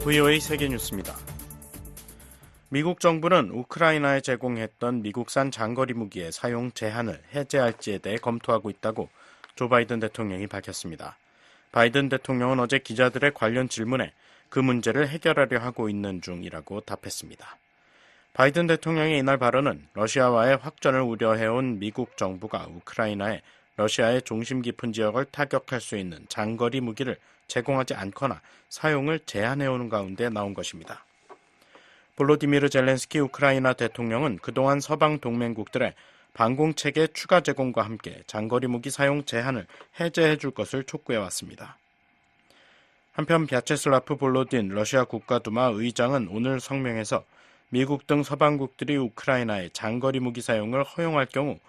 VOA 세계뉴스입니다. 미국 정부는 우크라이나에 제공했던 미국산 장거리 무기의 사용 제한을 해제할지에 대해 검토하고 있다고 조 바이든 대통령이 밝혔습니다. 바이든 대통령은 어제 기자들의 관련 질문에 그 문제를 해결하려 하고 있는 중이라고 답했습니다. 바이든 대통령의 이날 발언은 러시아와의 확전을 우려해온 미국 정부가 우크라이나에 러시아의 중심 깊은 지역을 타격할 수 있는 장거리 무기를 제공하지 않거나 사용을 제한해오는 가운데 나온 것입니다. 볼로디미르 젤렌스키 우크라이나 대통령은 그동안 서방 동맹국들의 방공체계 추가 제공과 함께 장거리 무기 사용 제한을 해제해 줄 것을 촉구해왔습니다. 한편 벼체슬라프 볼로딘 러시아 국가두마 의장은 오늘 성명에서 미국 등 서방국들이 우크라이나의 장거리 무기 사용을 허용할 경우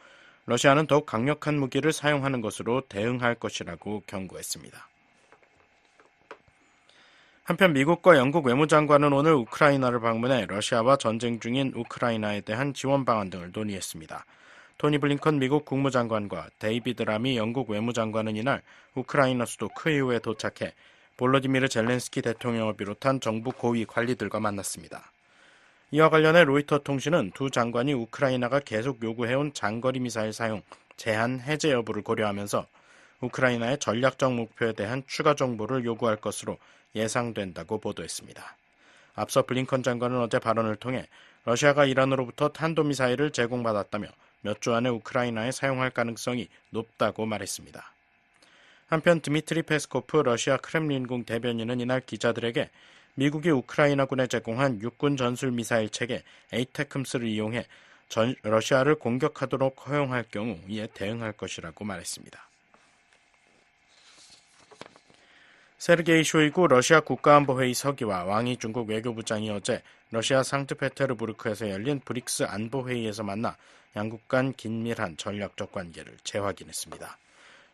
러시아는 더욱 강력한 무기를 사용하는 것으로 대응할 것이라고 경고했습니다. 한편 미국과 영국 외무장관은 오늘 우크라이나를 방문해 러시아와 전쟁 중인 우크라이나에 대한 지원 방안 등을 논의했습니다. 토니 블링컨 미국 국무장관과 데이비드 라미 영국 외무장관은 이날 우크라이나 수도 키이우에 도착해 볼로디미르 젤렌스키 대통령을 비롯한 정부 고위 관리들과 만났습니다. 이와 관련해 로이터 통신은 두 장관이 우크라이나가 계속 요구해온 장거리 미사일 사용 제한 해제 여부를 고려하면서 우크라이나의 전략적 목표에 대한 추가 정보를 요구할 것으로 예상된다고 보도했습니다. 앞서 블링컨 장관은 어제 발언을 통해 러시아가 이란으로부터 탄도미사일을 제공받았다며 몇 주 안에 우크라이나에 사용할 가능성이 높다고 말했습니다. 한편 드미트리 페스코프 러시아 크렘린궁 대변인은 이날 기자들에게 미국이 우크라이나군에 제공한 육군 전술 미사일 체계 에이테크스를 이용해 러시아를 공격하도록 허용할 경우 이에 대응할 것이라고 말했습니다. 세르게이 쇼이구 러시아 국가안보회의 서기와 왕이 중국 외교부장이 어제 러시아 상트페테르부르크에서 열린 브릭스 안보회의에서 만나 양국 간 긴밀한 전략적 관계를 재확인했습니다.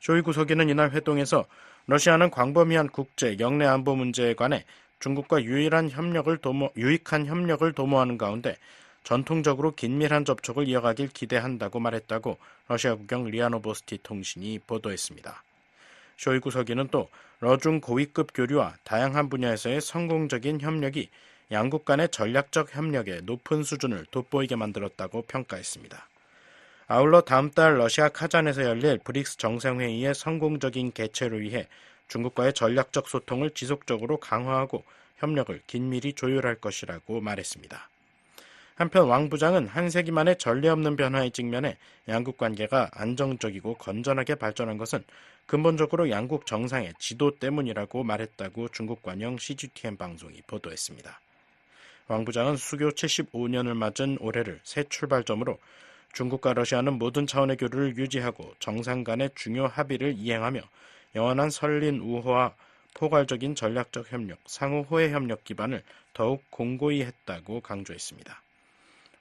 쇼이구 서기는 이날 회동에서 러시아는 광범위한 국제, 영내 안보 문제에 관해 중국과 유익한 협력을 도모하는 가운데 전통적으로 긴밀한 접촉을 이어가길 기대한다고 말했다고 러시아 국영 리아 노보스티 통신이 보도했습니다. 쇼이구 서기는 또 러중 고위급 교류와 다양한 분야에서의 성공적인 협력이 양국 간의 전략적 협력의 높은 수준을 돋보이게 만들었다고 평가했습니다. 아울러 다음 달 러시아 카잔에서 열릴 브릭스 정상회의의 성공적인 개최를 위해 중국과의 전략적 소통을 지속적으로 강화하고 협력을 긴밀히 조율할 것이라고 말했습니다. 한편 왕 부장은 한 세기 만에 전례 없는 변화에 직면해 양국 관계가 안정적이고 건전하게 발전한 것은 근본적으로 양국 정상의 지도 때문이라고 말했다고 중국 관영 CGTN 방송이 보도했습니다. 왕 부장은 수교 75년을 맞은 올해를 새 출발점으로 중국과 러시아는 모든 차원의 교류를 유지하고 정상 간의 중요 합의를 이행하며 영원한 설린 우호와 포괄적인 전략적 협력, 상호 호혜 협력 기반을 더욱 공고히 했다고 강조했습니다.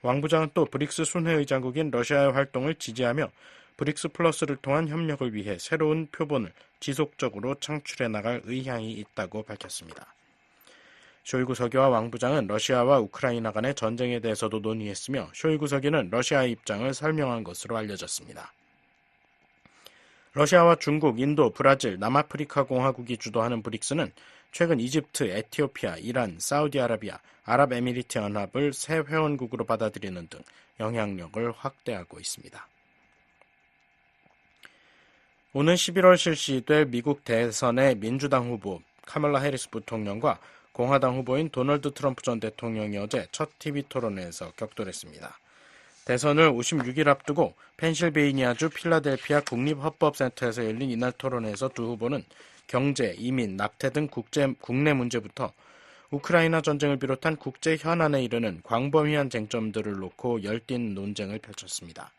왕 부장은 또 브릭스 순회의장국인 러시아의 활동을 지지하며 브릭스 플러스를 통한 협력을 위해 새로운 표본을 지속적으로 창출해 나갈 의향이 있다고 밝혔습니다. 쇼이구 서기와 왕 부장은 러시아와 우크라이나 간의 전쟁에 대해서도 논의했으며 쇼이구 서기는 러시아의 입장을 설명한 것으로 알려졌습니다. 러시아와 중국, 인도, 브라질, 남아프리카 공화국이 주도하는 브릭스는 최근 이집트, 에티오피아, 이란, 사우디아라비아, 아랍에미리트 연합을 새 회원국으로 받아들이는 등 영향력을 확대하고 있습니다. 오는 11월 실시될 미국 대선의 민주당 후보 카멀라 해리스 부통령과 공화당 후보인 도널드 트럼프 전 대통령이 어제 첫 TV 토론회에서 격돌했습니다. 대선을 56일 앞두고 펜실베이니아주 필라델피아 국립헌법센터에서 열린 이날 토론회에서 두 후보는 경제, 이민, 낙태 등 국내 문제부터 우크라이나 전쟁을 비롯한 국제 현안에 이르는 광범위한 쟁점들을 놓고 열띤 논쟁을 펼쳤습니다.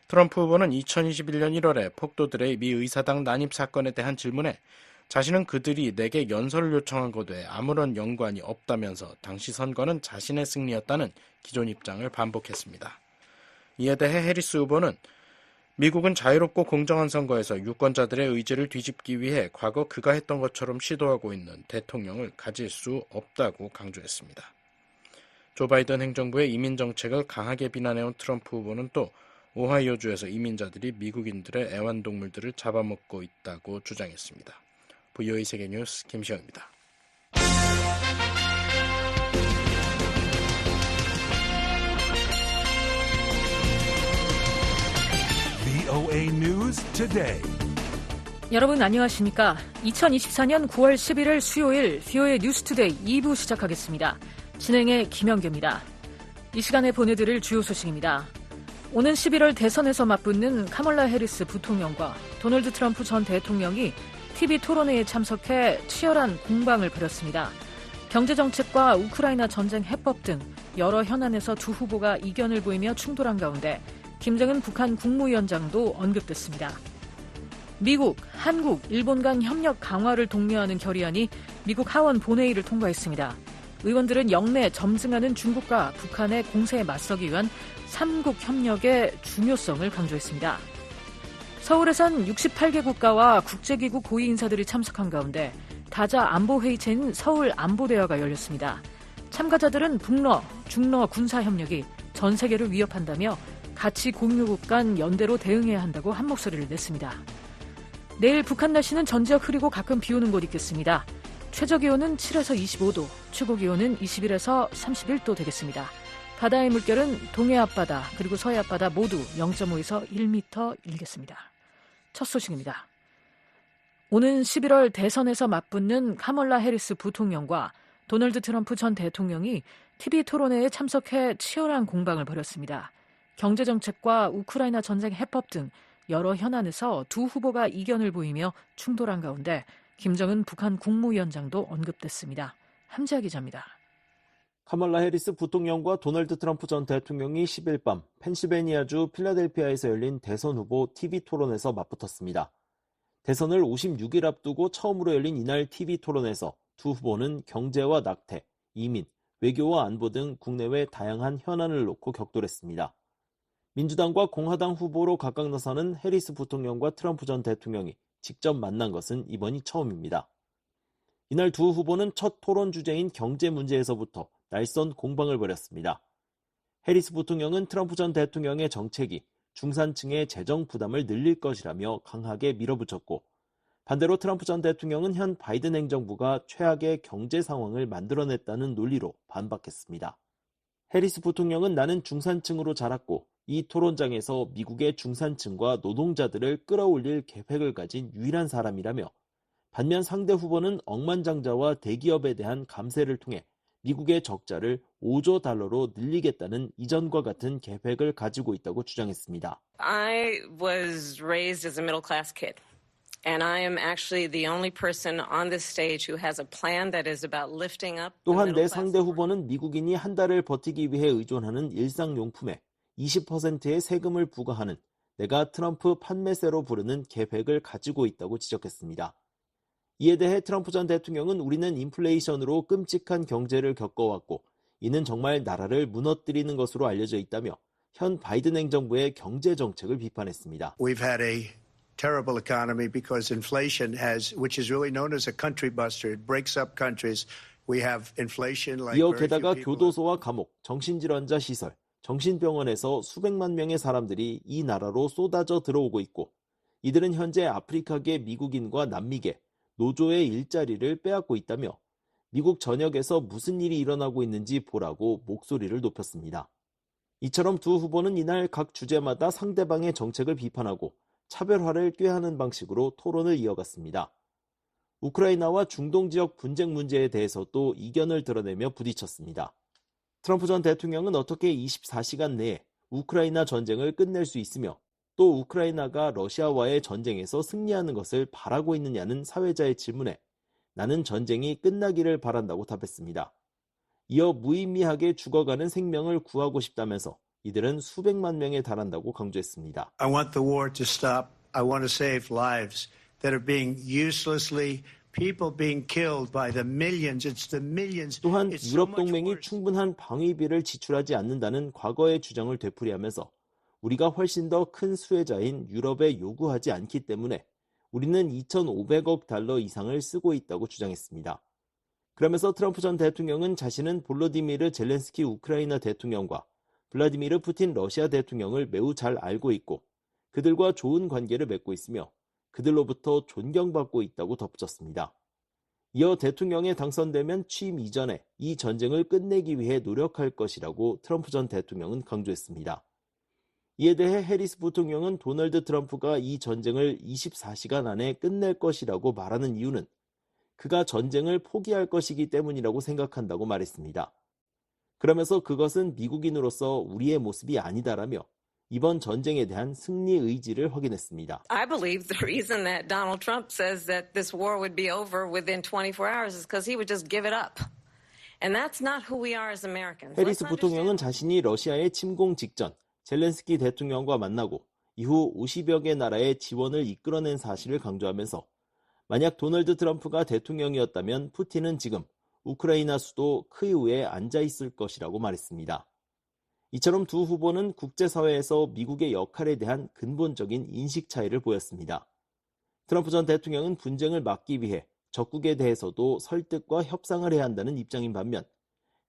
트럼프 후보는 2021년 1월에 폭도들의 미 의사당 난입 사건에 대한 질문에 자신은 그들이 내게 연설을 요청한 것에 아무런 연관이 없다면서 당시 선거는 자신의 승리였다는 기존 입장을 반복했습니다. 이에 대해 해리스 후보는 미국은 자유롭고 공정한 선거에서 유권자들의 의지를 뒤집기 위해 과거 그가 했던 것처럼 시도하고 있는 대통령을 가질 수 없다고 강조했습니다. 조 바이든 행정부의 이민 정책을 강하게 비난해온 트럼프 후보는 또 오하이오주에서 이민자들이 미국인들의 애완동물들을 잡아먹고 있다고 주장했습니다. VOA 세계뉴스 김시영입니다. VOA News Today. 여러분 안녕하십니까? 2024년 9월 11일 수요일 VOA 뉴스투데이 2부 시작하겠습니다. 진행의 김영규입니다. 이 시간에 보내드릴 주요 소식입니다. 오는 11월 대선에서 맞붙는 카멀라 해리스 부통령과 도널드 트럼프 전 대통령이 TV 토론회에 참석해 치열한 공방을 벌였습니다. 경제정책과 우크라이나 전쟁 해법 등 여러 현안에서 두 후보가 이견을 보이며 충돌한 가운데 김정은 북한 국무위원장도 언급됐습니다. 미국, 한국, 일본 간 협력 강화를 독려하는 결의안이 미국 하원 본회의를 통과했습니다. 의원들은 영내 점증하는 중국과 북한의 공세에 맞서기 위한 삼국 협력의 중요성을 강조했습니다. 서울에선 68개 국가와 국제기구 고위 인사들이 참석한 가운데 다자 안보회의체인 서울안보대화가 열렸습니다. 참가자들은 북러, 중러 군사협력이 전 세계를 위협한다며 가치 공유국 간 연대로 대응해야 한다고 한 목소리를 냈습니다. 내일 북한 날씨는 전 지역 흐리고 가끔 비 오는 곳 있겠습니다. 최저기온은 7에서 25도, 최고기온은 21에서 31도 되겠습니다. 바다의 물결은 동해 앞바다 그리고 서해 앞바다 모두 0.5에서 1m 일겠습니다. 첫 소식입니다. 오는 11월 대선에서 맞붙는 카멀라 해리스 부통령과 도널드 트럼프 전 대통령이 TV 토론회에 참석해 치열한 공방을 벌였습니다. 경제정책과 우크라이나 전쟁 해법 등 여러 현안에서 두 후보가 이견을 보이며 충돌한 가운데 김정은 북한 국무위원장도 언급됐습니다. 함지아 기자입니다. 카멀라 해리스 부통령과 도널드 트럼프 전 대통령이 10일 밤 펜실베니아주 필라델피아에서 열린 대선 후보 TV 토론에서 맞붙었습니다. 대선을 56일 앞두고 처음으로 열린 이날 TV 토론에서 두 후보는 경제와 낙태, 이민, 외교와 안보 등 국내외 다양한 현안을 놓고 격돌했습니다. 민주당과 공화당 후보로 각각 나서는 해리스 부통령과 트럼프 전 대통령이 직접 만난 것은 이번이 처음입니다. 이날 두 후보는 첫 토론 주제인 경제 문제에서부터 날선 공방을 벌였습니다. 해리스 부통령은 트럼프 전 대통령의 정책이 중산층의 재정 부담을 늘릴 것이라며 강하게 밀어붙였고, 반대로 트럼프 전 대통령은 현 바이든 행정부가 최악의 경제 상황을 만들어냈다는 논리로 반박했습니다. 해리스 부통령은 나는 중산층으로 자랐고 이 토론장에서 미국의 중산층과 노동자들을 끌어올릴 계획을 가진 유일한 사람이라며, 반면 상대 후보는 억만장자와 대기업에 대한 감세를 통해 미국의 적자를 5조 달러로 늘리겠다는 이전과 같은 계획을 가지고 있다고 주장했습니다. I was raised as a middle class kid. And I am actually the only person on this stage who has a plan that is about lifting up. 또한 내 상대 후보는 미국인이 한 달을 버티기 위해 의존하는 일상용품에 20%의 세금을 부과하는 내가 트럼프 판매세로 부르는 계획을 가지고 있다고 지적했습니다. 이에 대해 트럼프 전 대통령은 우리는 인플레이션으로 끔찍한 경제를 겪어왔고 이는 정말 나라를 무너뜨리는 것으로 알려져 있다며 현 바이든 행정부의 경제 정책을 비판했습니다. We've had a terrible economy because inflation which is really known as a country buster. It breaks up countries. We have inflation like 이어 게다가 교도소와 감옥, 정신질환자 시설, 정신병원에서 수백만 명의 사람들이 이 나라로 쏟아져 들어오고 있고, 이들은 현재 아프리카계 미국인과 남미계, 노조의 일자리를 빼앗고 있다며 미국 전역에서 무슨 일이 일어나고 있는지 보라고 목소리를 높였습니다. 이처럼 두 후보는 이날 각 주제마다 상대방의 정책을 비판하고 차별화를 꾀하는 방식으로 토론을 이어갔습니다. 우크라이나와 중동 지역 분쟁 문제에 대해서도 이견을 드러내며 부딪혔습니다. 트럼프 전 대통령은 어떻게 24시간 내에 우크라이나 전쟁을 끝낼 수 있으며 또 우크라이나가 러시아와의 전쟁에서 승리하는 것을 바라고 있느냐는 사회자의 질문에 나는 전쟁이 끝나기를 바란다고 답했습니다. 이어 무의미하게 죽어가는 생명을 구하고 싶다면서 이들은 수백만 명에 달한다고 강조했습니다. I want the war to stop. I want to save lives that are being uselessly people being killed by the millions. It's the millions. 또한 유럽 동맹이 충분한 방위비를 지출하지 않는다는 과거의 주장을 되풀이하면서 우리가 훨씬 더 큰 수혜자인 유럽에 요구하지 않기 때문에 우리는 2,500억 달러 이상을 쓰고 있다고 주장했습니다. 그러면서 트럼프 전 대통령은 자신은 볼로디미르 젤렌스키 우크라이나 대통령과 블라디미르 푸틴 러시아 대통령을 매우 잘 알고 있고 그들과 좋은 관계를 맺고 있으며 그들로부터 존경받고 있다고 덧붙였습니다. 이어 대통령에 당선되면 취임 이전에 이 전쟁을 끝내기 위해 노력할 것이라고 트럼프 전 대통령은 강조했습니다. 이에 대해 해리스 부통령은 도널드 트럼프가 이 전쟁을 24시간 안에 끝낼 것이라고 말하는 이유는 그가 전쟁을 포기할 것이기 때문이라고 생각한다고 말했습니다. 그러면서 그것은 미국인으로서 우리의 모습이 아니다라며 이번 전쟁에 대한 승리 의지를 확인했습니다. I believe the reason that Donald Trump says that this war would be over within 24 hours is because he would just give it up. And that's not who we are as Americans. 해리스 부통령은 자신이 러시아에 침공 직전 젤렌스키 대통령과 만나고 이후 50여 개 나라의 지원을 이끌어낸 사실을 강조하면서 만약 도널드 트럼프가 대통령이었다면 푸틴은 지금 우크라이나 수도 크이우에 앉아 있을 것이라고 말했습니다. 이처럼 두 후보는 국제사회에서 미국의 역할에 대한 근본적인 인식 차이를 보였습니다. 트럼프 전 대통령은 분쟁을 막기 위해 적국에 대해서도 설득과 협상을 해야 한다는 입장인 반면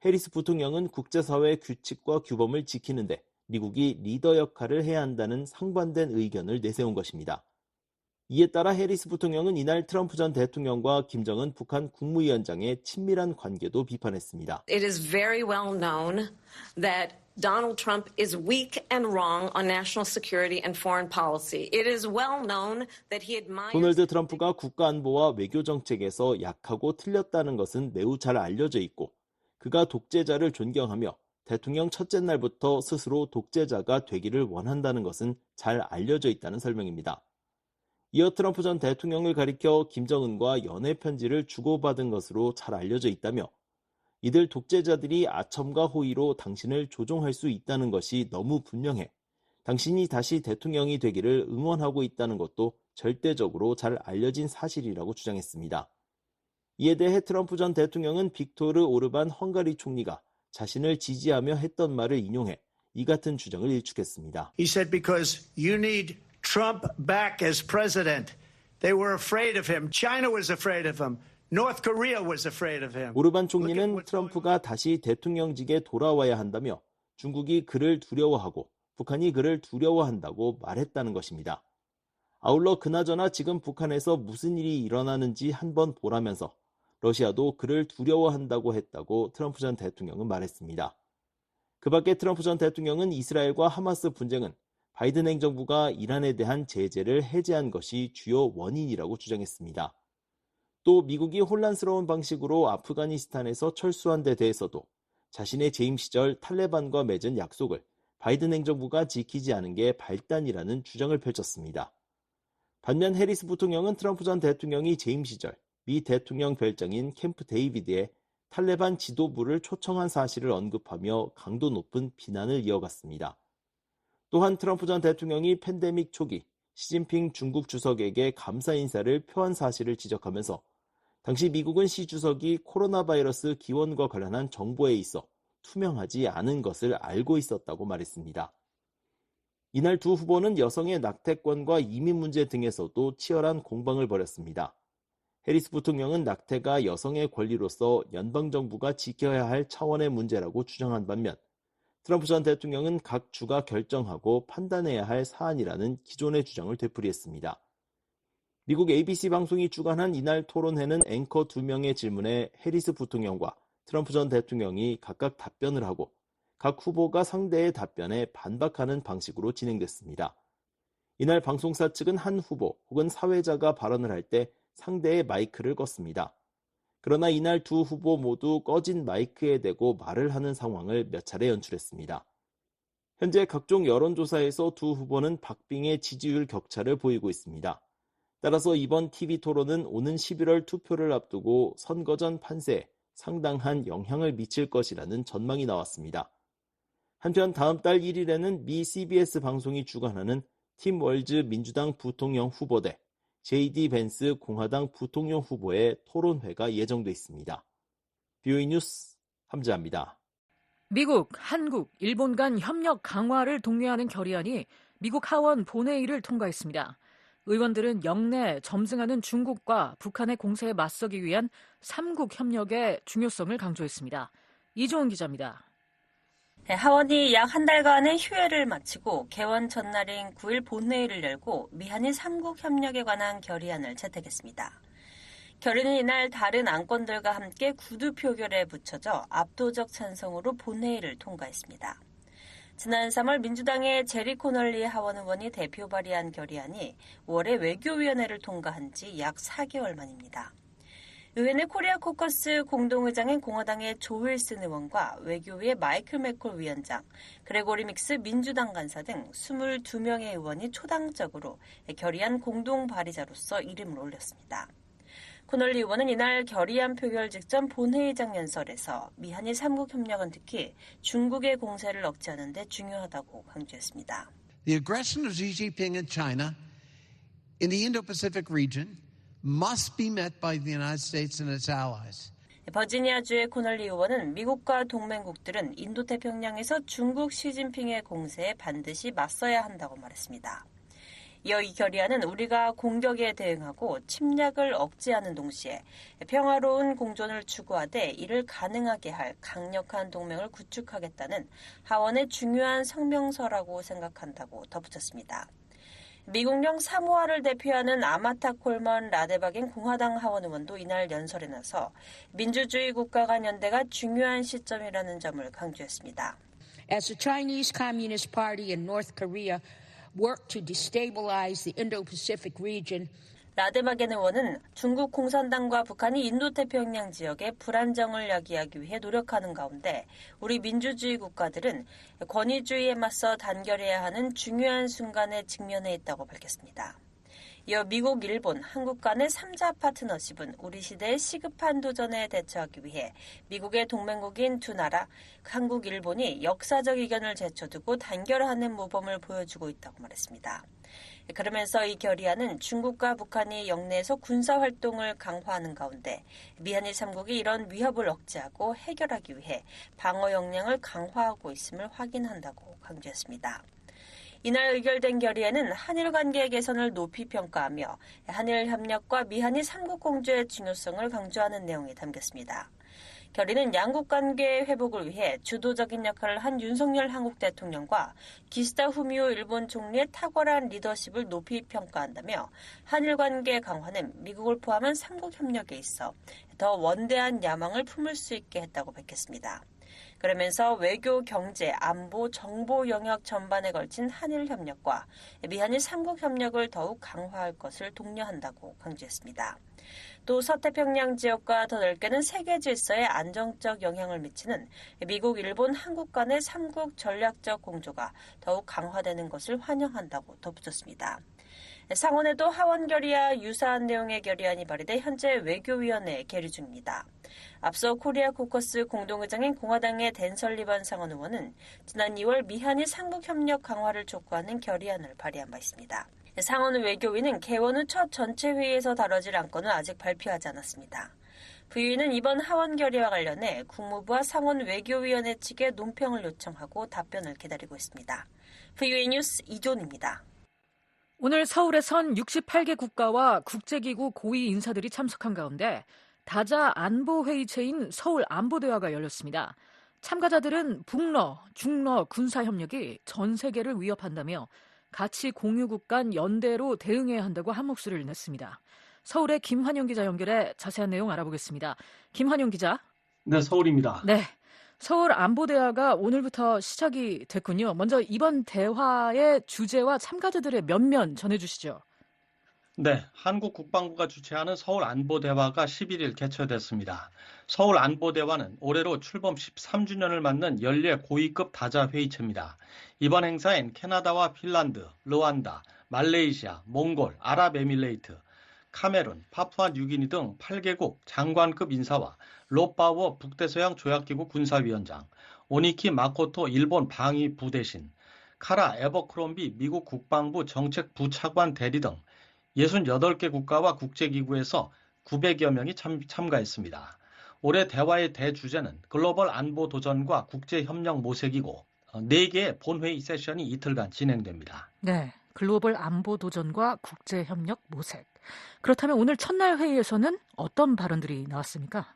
해리스 부통령은 국제사회의 규칙과 규범을 지키는데 미국이 리더 역할을 해야 한다는 상반된 의견을 내세운 것입니다. 이에 따라 해리스 부통령은 이날 트럼프 전 대통령과 김정은 북한 국무위원장의 친밀한 관계도 비판했습니다. It is very well known that Donald Trump is weak and wrong on national security and foreign policy. It is well known that he admires... 도널드 트럼프가 국가안보와 외교정책에서 약하고 틀렸다는 것은 매우 잘 알려져 있고 그가 독재자를 존경하며 대통령 첫째 날부터 스스로 독재자가 되기를 원한다는 것은 잘 알려져 있다는 설명입니다. 이어 트럼프 전 대통령을 가리켜 김정은과 연애 편지를 주고받은 것으로 잘 알려져 있다며 이들 독재자들이 아첨과 호의로 당신을 조종할 수 있다는 것이 너무 분명해 당신이 다시 대통령이 되기를 응원하고 있다는 것도 절대적으로 잘 알려진 사실이라고 주장했습니다. 이에 대해 트럼프 전 대통령은 빅토르 오르반 헝가리 총리가 자신을 지지하며 했던 말을 인용해 이 같은 주장을 일축했습니다. He said because you need Trump back as president. They were afraid of him. China was afraid of him. North Korea was afraid of him. 오르반 총리는 트럼프가 다시 대통령직에 돌아와야 한다며 중국이 그를 두려워하고 북한이 그를 두려워한다고 말했다는 것입니다. 아울러 그나저나 지금 북한에서 무슨 일이 일어나는지 한번 보라면서 러시아도 그를 두려워한다고 했다고 트럼프 전 대통령은 말했습니다. 그 밖에 트럼프 전 대통령은 이스라엘과 하마스 분쟁은 바이든 행정부가 이란에 대한 제재를 해제한 것이 주요 원인이라고 주장했습니다. 또 미국이 혼란스러운 방식으로 아프가니스탄에서 철수한 데 대해서도 자신의 재임 시절 탈레반과 맺은 약속을 바이든 행정부가 지키지 않은 게 발단이라는 주장을 펼쳤습니다. 반면 해리스 부통령은 트럼프 전 대통령이 재임 시절 미 대통령 별장인 캠프 데이비드에 탈레반 지도부를 초청한 사실을 언급하며 강도 높은 비난을 이어갔습니다. 또한 트럼프 전 대통령이 팬데믹 초기 시진핑 중국 주석에게 감사 인사를 표한 사실을 지적하면서 당시 미국은 시 주석이 코로나 바이러스 기원과 관련한 정보에 있어 투명하지 않은 것을 알고 있었다고 말했습니다. 이날 두 후보는 여성의 낙태권과 이민 문제 등에서도 치열한 공방을 벌였습니다. 해리스 부통령은 낙태가 여성의 권리로서 연방정부가 지켜야 할 차원의 문제라고 주장한 반면 트럼프 전 대통령은 각 주가 결정하고 판단해야 할 사안이라는 기존의 주장을 되풀이했습니다. 미국 ABC 방송이 주관한 이날 토론회는 앵커 2명의 질문에 해리스 부통령과 트럼프 전 대통령이 각각 답변을 하고 각 후보가 상대의 답변에 반박하는 방식으로 진행됐습니다. 이날 방송사 측은 한 후보 혹은 사회자가 발언을 할 때 상대의 마이크를 껐습니다. 그러나 이날 두 후보 모두 꺼진 마이크에 대고 말을 하는 상황을 몇 차례 연출했습니다. 현재 각종 여론조사에서 두 후보는 박빙의 지지율 격차를 보이고 있습니다. 따라서 이번 TV 토론은 오는 11월 투표를 앞두고 선거 전 판세에 상당한 영향을 미칠 것이라는 전망이 나왔습니다. 한편 다음 달 1일에는 미 CBS 방송이 주관하는 팀 월즈 민주당 부통령 후보 대 JD 벤스 공화당 부통령 후보의 토론회가 예정돼 있습니다. BOE 뉴스 함지아입니다. 미국, 한국, 일본 간 협력 강화를 독려하는 결의안이 미국 하원 본회의를 통과했습니다. 의원들은 영내 점증하는 중국과 북한의 공세에 맞서기 위한 3국 협력의 중요성을 강조했습니다. 이종훈 기자입니다. 하원이 약 한 달간의 휴회를 마치고 개원 전날인 9일 본회의를 열고 미한일 3국 협력에 관한 결의안을 채택했습니다. 결의는 이날 다른 안건들과 함께 구두 표결에 붙여져 압도적 찬성으로 본회의를 통과했습니다. 지난 3월 민주당의 제리 코널리 하원 의원이 대표 발의한 결의안이 5월에 외교위원회를 통과한 지 약 4개월 만입니다. 의회 내 코리아 코커스 공동의장인 공화당의 조 윌슨 의원과 외교위의 마이클 맥콜 위원장, 그레고리 믹스 민주당 간사 등 22명의 의원이 초당적으로 결의안 공동 발의자로서 이름을 올렸습니다. 코널리 의원은 이날 결의안 표결 직전 본회의장 연설에서 미한일 3국 협력은 특히 중국의 공세를 억제하는 데 중요하다고 강조했습니다. The aggression of Xi Jinping in China in the Indo-Pacific region must be met by the United States and its allies. 버지니아주의 코널리 의원은 미국과 동맹국들은 인도태평양에서 중국 시진핑의 공세에 반드시 맞서야 한다고 말했습니다. 이어 이 결의안은 우리가 공격에 대응하고 침략을 억제하는 동시에 평화로운 공존을 추구하되 이를 가능하게 할 강력한 동맹을 구축하겠다는 하원의 중요한 성명서라고 생각한다고 덧붙였습니다. 미국령 사모아를 대표하는 아마타 콜먼 라데바겐 공화당 하원 의원도 이날 연설에 나서 민주주의 국가 간 연대가 중요한 시점이라는 점을 강조했습니다. As the Chinese Communist Party in North Korea work to destabilize the Indo-Pacific region, 라데바겐 의원은 중국 공산당과 북한이 인도태평양 지역의 불안정을 야기하기 위해 노력하는 가운데 우리 민주주의 국가들은 권위주의에 맞서 단결해야 하는 중요한 순간에 직면해 있다고 밝혔습니다. 이어 미국, 일본, 한국 간의 3자 파트너십은 우리 시대의 시급한 도전에 대처하기 위해 미국의 동맹국인 두 나라, 한국, 일본이 역사적 이견을 제쳐두고 단결하는 모범을 보여주고 있다고 말했습니다. 그러면서 이 결의안은 중국과 북한이 영내에서 군사활동을 강화하는 가운데 미한일 3국이 이런 위협을 억제하고 해결하기 위해 방어 역량을 강화하고 있음을 확인한다고 강조했습니다. 이날 의결된 결의에는 한일 관계 개선을 높이 평가하며 한일 협력과 미한일 3국 공조의 중요성을 강조하는 내용이 담겼습니다. 결의는 양국 관계 회복을 위해 주도적인 역할을 한 윤석열 한국 대통령과 기시다 후미오 일본 총리의 탁월한 리더십을 높이 평가한다며 한일 관계 강화는 미국을 포함한 3국 협력에 있어 더 원대한 야망을 품을 수 있게 했다고 밝혔습니다. 그러면서 외교, 경제, 안보, 정보 영역 전반에 걸친 한일 협력과 미한일 3국 협력을 더욱 강화할 것을 독려한다고 강조했습니다. 또 서태평양 지역과 더 넓게는 세계 질서에 안정적 영향을 미치는 미국, 일본, 한국 간의 3국 전략적 공조가 더욱 강화되는 것을 환영한다고 덧붙였습니다. 상원에도 하원 결의와 유사한 내용의 결의안이 발의돼 현재 외교위원회에 계류 중입니다. 앞서 코리아 코커스 공동의장인 공화당의 댄 설리번 상원 의원은 지난 2월 미한일 3국 협력 강화를 촉구하는 결의안을 발의한 바 있습니다. 상원 외교위는 개원 후 첫 전체 회의에서 다뤄질 안건은 아직 발표하지 않았습니다. 부위는 이번 하원 결의와 관련해 국무부와 상원 외교위원회 측에 논평을 요청하고 답변을 기다리고 있습니다. VOA 뉴스 이존입니다. 오늘 서울에선 68개 국가와 국제기구 고위 인사들이 참석한 가운데 다자 안보회의체인 서울안보대화가 열렸습니다. 참가자들은 북러, 중러 군사협력이 전 세계를 위협한다며 가치 공유국 간 연대로 대응해야 한다고 한 목소리를 냈습니다. 서울의 김환영 기자 연결해 자세한 내용 알아보겠습니다. 김환영 기자. 네, 서울입니다. 네, 서울 안보대화가 오늘부터 시작이 됐군요. 먼저 이번 대화의 주제와 참가자들의 면면 전해주시죠. 네, 한국 국방부가 주최하는 서울 안보대화가 11일 개최됐습니다. 서울 안보대화는 올해로 출범 13주년을 맞는 연례 고위급 다자 회의체입니다. 이번 행사엔 캐나다와 핀란드, 르완다, 말레이시아, 몽골, 아랍에미레이트, 카메룬, 파푸아 뉴기니 등 8개국 장관급 인사와 롯바워 북대서양 조약기구 군사위원장, 오니키 마코토 일본 방위 부대신, 카라 에버크롬비 미국 국방부 정책부 차관 대리 등 68개 국가와 국제기구에서 900여 명이 참가했습니다. 올해 대화의 대주제는 글로벌 안보 도전과 국제협력 모색이고 4개의 본회의 세션이 이틀간 진행됩니다. 네, 글로벌 안보 도전과 국제협력 모색. 그렇다면 오늘 첫날 회의에서는 어떤 발언들이 나왔습니까?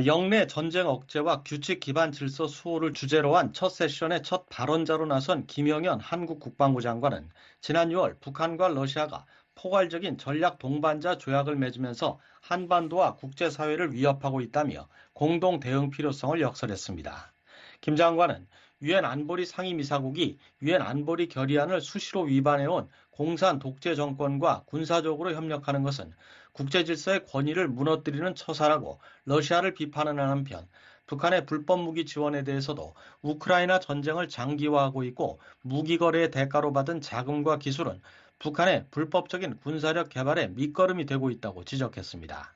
영내 전쟁 억제와 규칙 기반 질서 수호를 주제로 한 첫 세션의 첫 발언자로 나선 김영현 한국 국방부 장관은 지난 6월 북한과 러시아가 포괄적인 전략 동반자 조약을 맺으면서 한반도와 국제사회를 위협하고 있다며 공동 대응 필요성을 역설했습니다. 김 장관은 유엔 안보리 상임이사국이 유엔 안보리 결의안을 수시로 위반해온 공산 독재 정권과 군사적으로 협력하는 것은 국제 질서의 권위를 무너뜨리는 처사라고 러시아를 비판하는 한편 북한의 불법 무기 지원에 대해서도 우크라이나 전쟁을 장기화하고 있고 무기 거래의 대가로 받은 자금과 기술은 북한의 불법적인 군사력 개발의 밑거름이 되고 있다고 지적했습니다.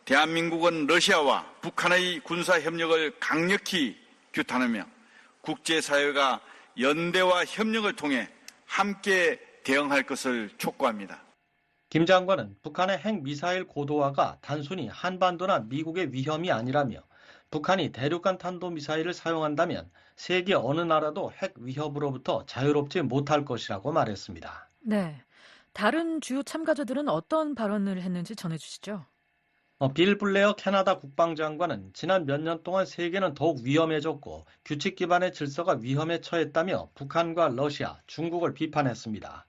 대한민국은 러시아와 북한의 군사 협력을 강력히 규탄하며 국제사회가 연대와 협력을 통해 함께 대응할 것을 촉구합니다. 김 장관은 북한의 핵미사일 고도화가 단순히 한반도나 미국의 위험이 아니라며 북한이 대륙간 탄도미사일을 사용한다면 세계 어느 나라도 핵 위협으로부터 자유롭지 못할 것이라고 말했습니다. 네, 다른 주요 참가자들은 어떤 발언을 했는지 전해주시죠. 빌 블레어 캐나다 국방장관은 지난 몇 년 동안 세계는 더욱 위험해졌고 규칙 기반의 질서가 위험에 처했다며 북한과 러시아, 중국을 비판했습니다.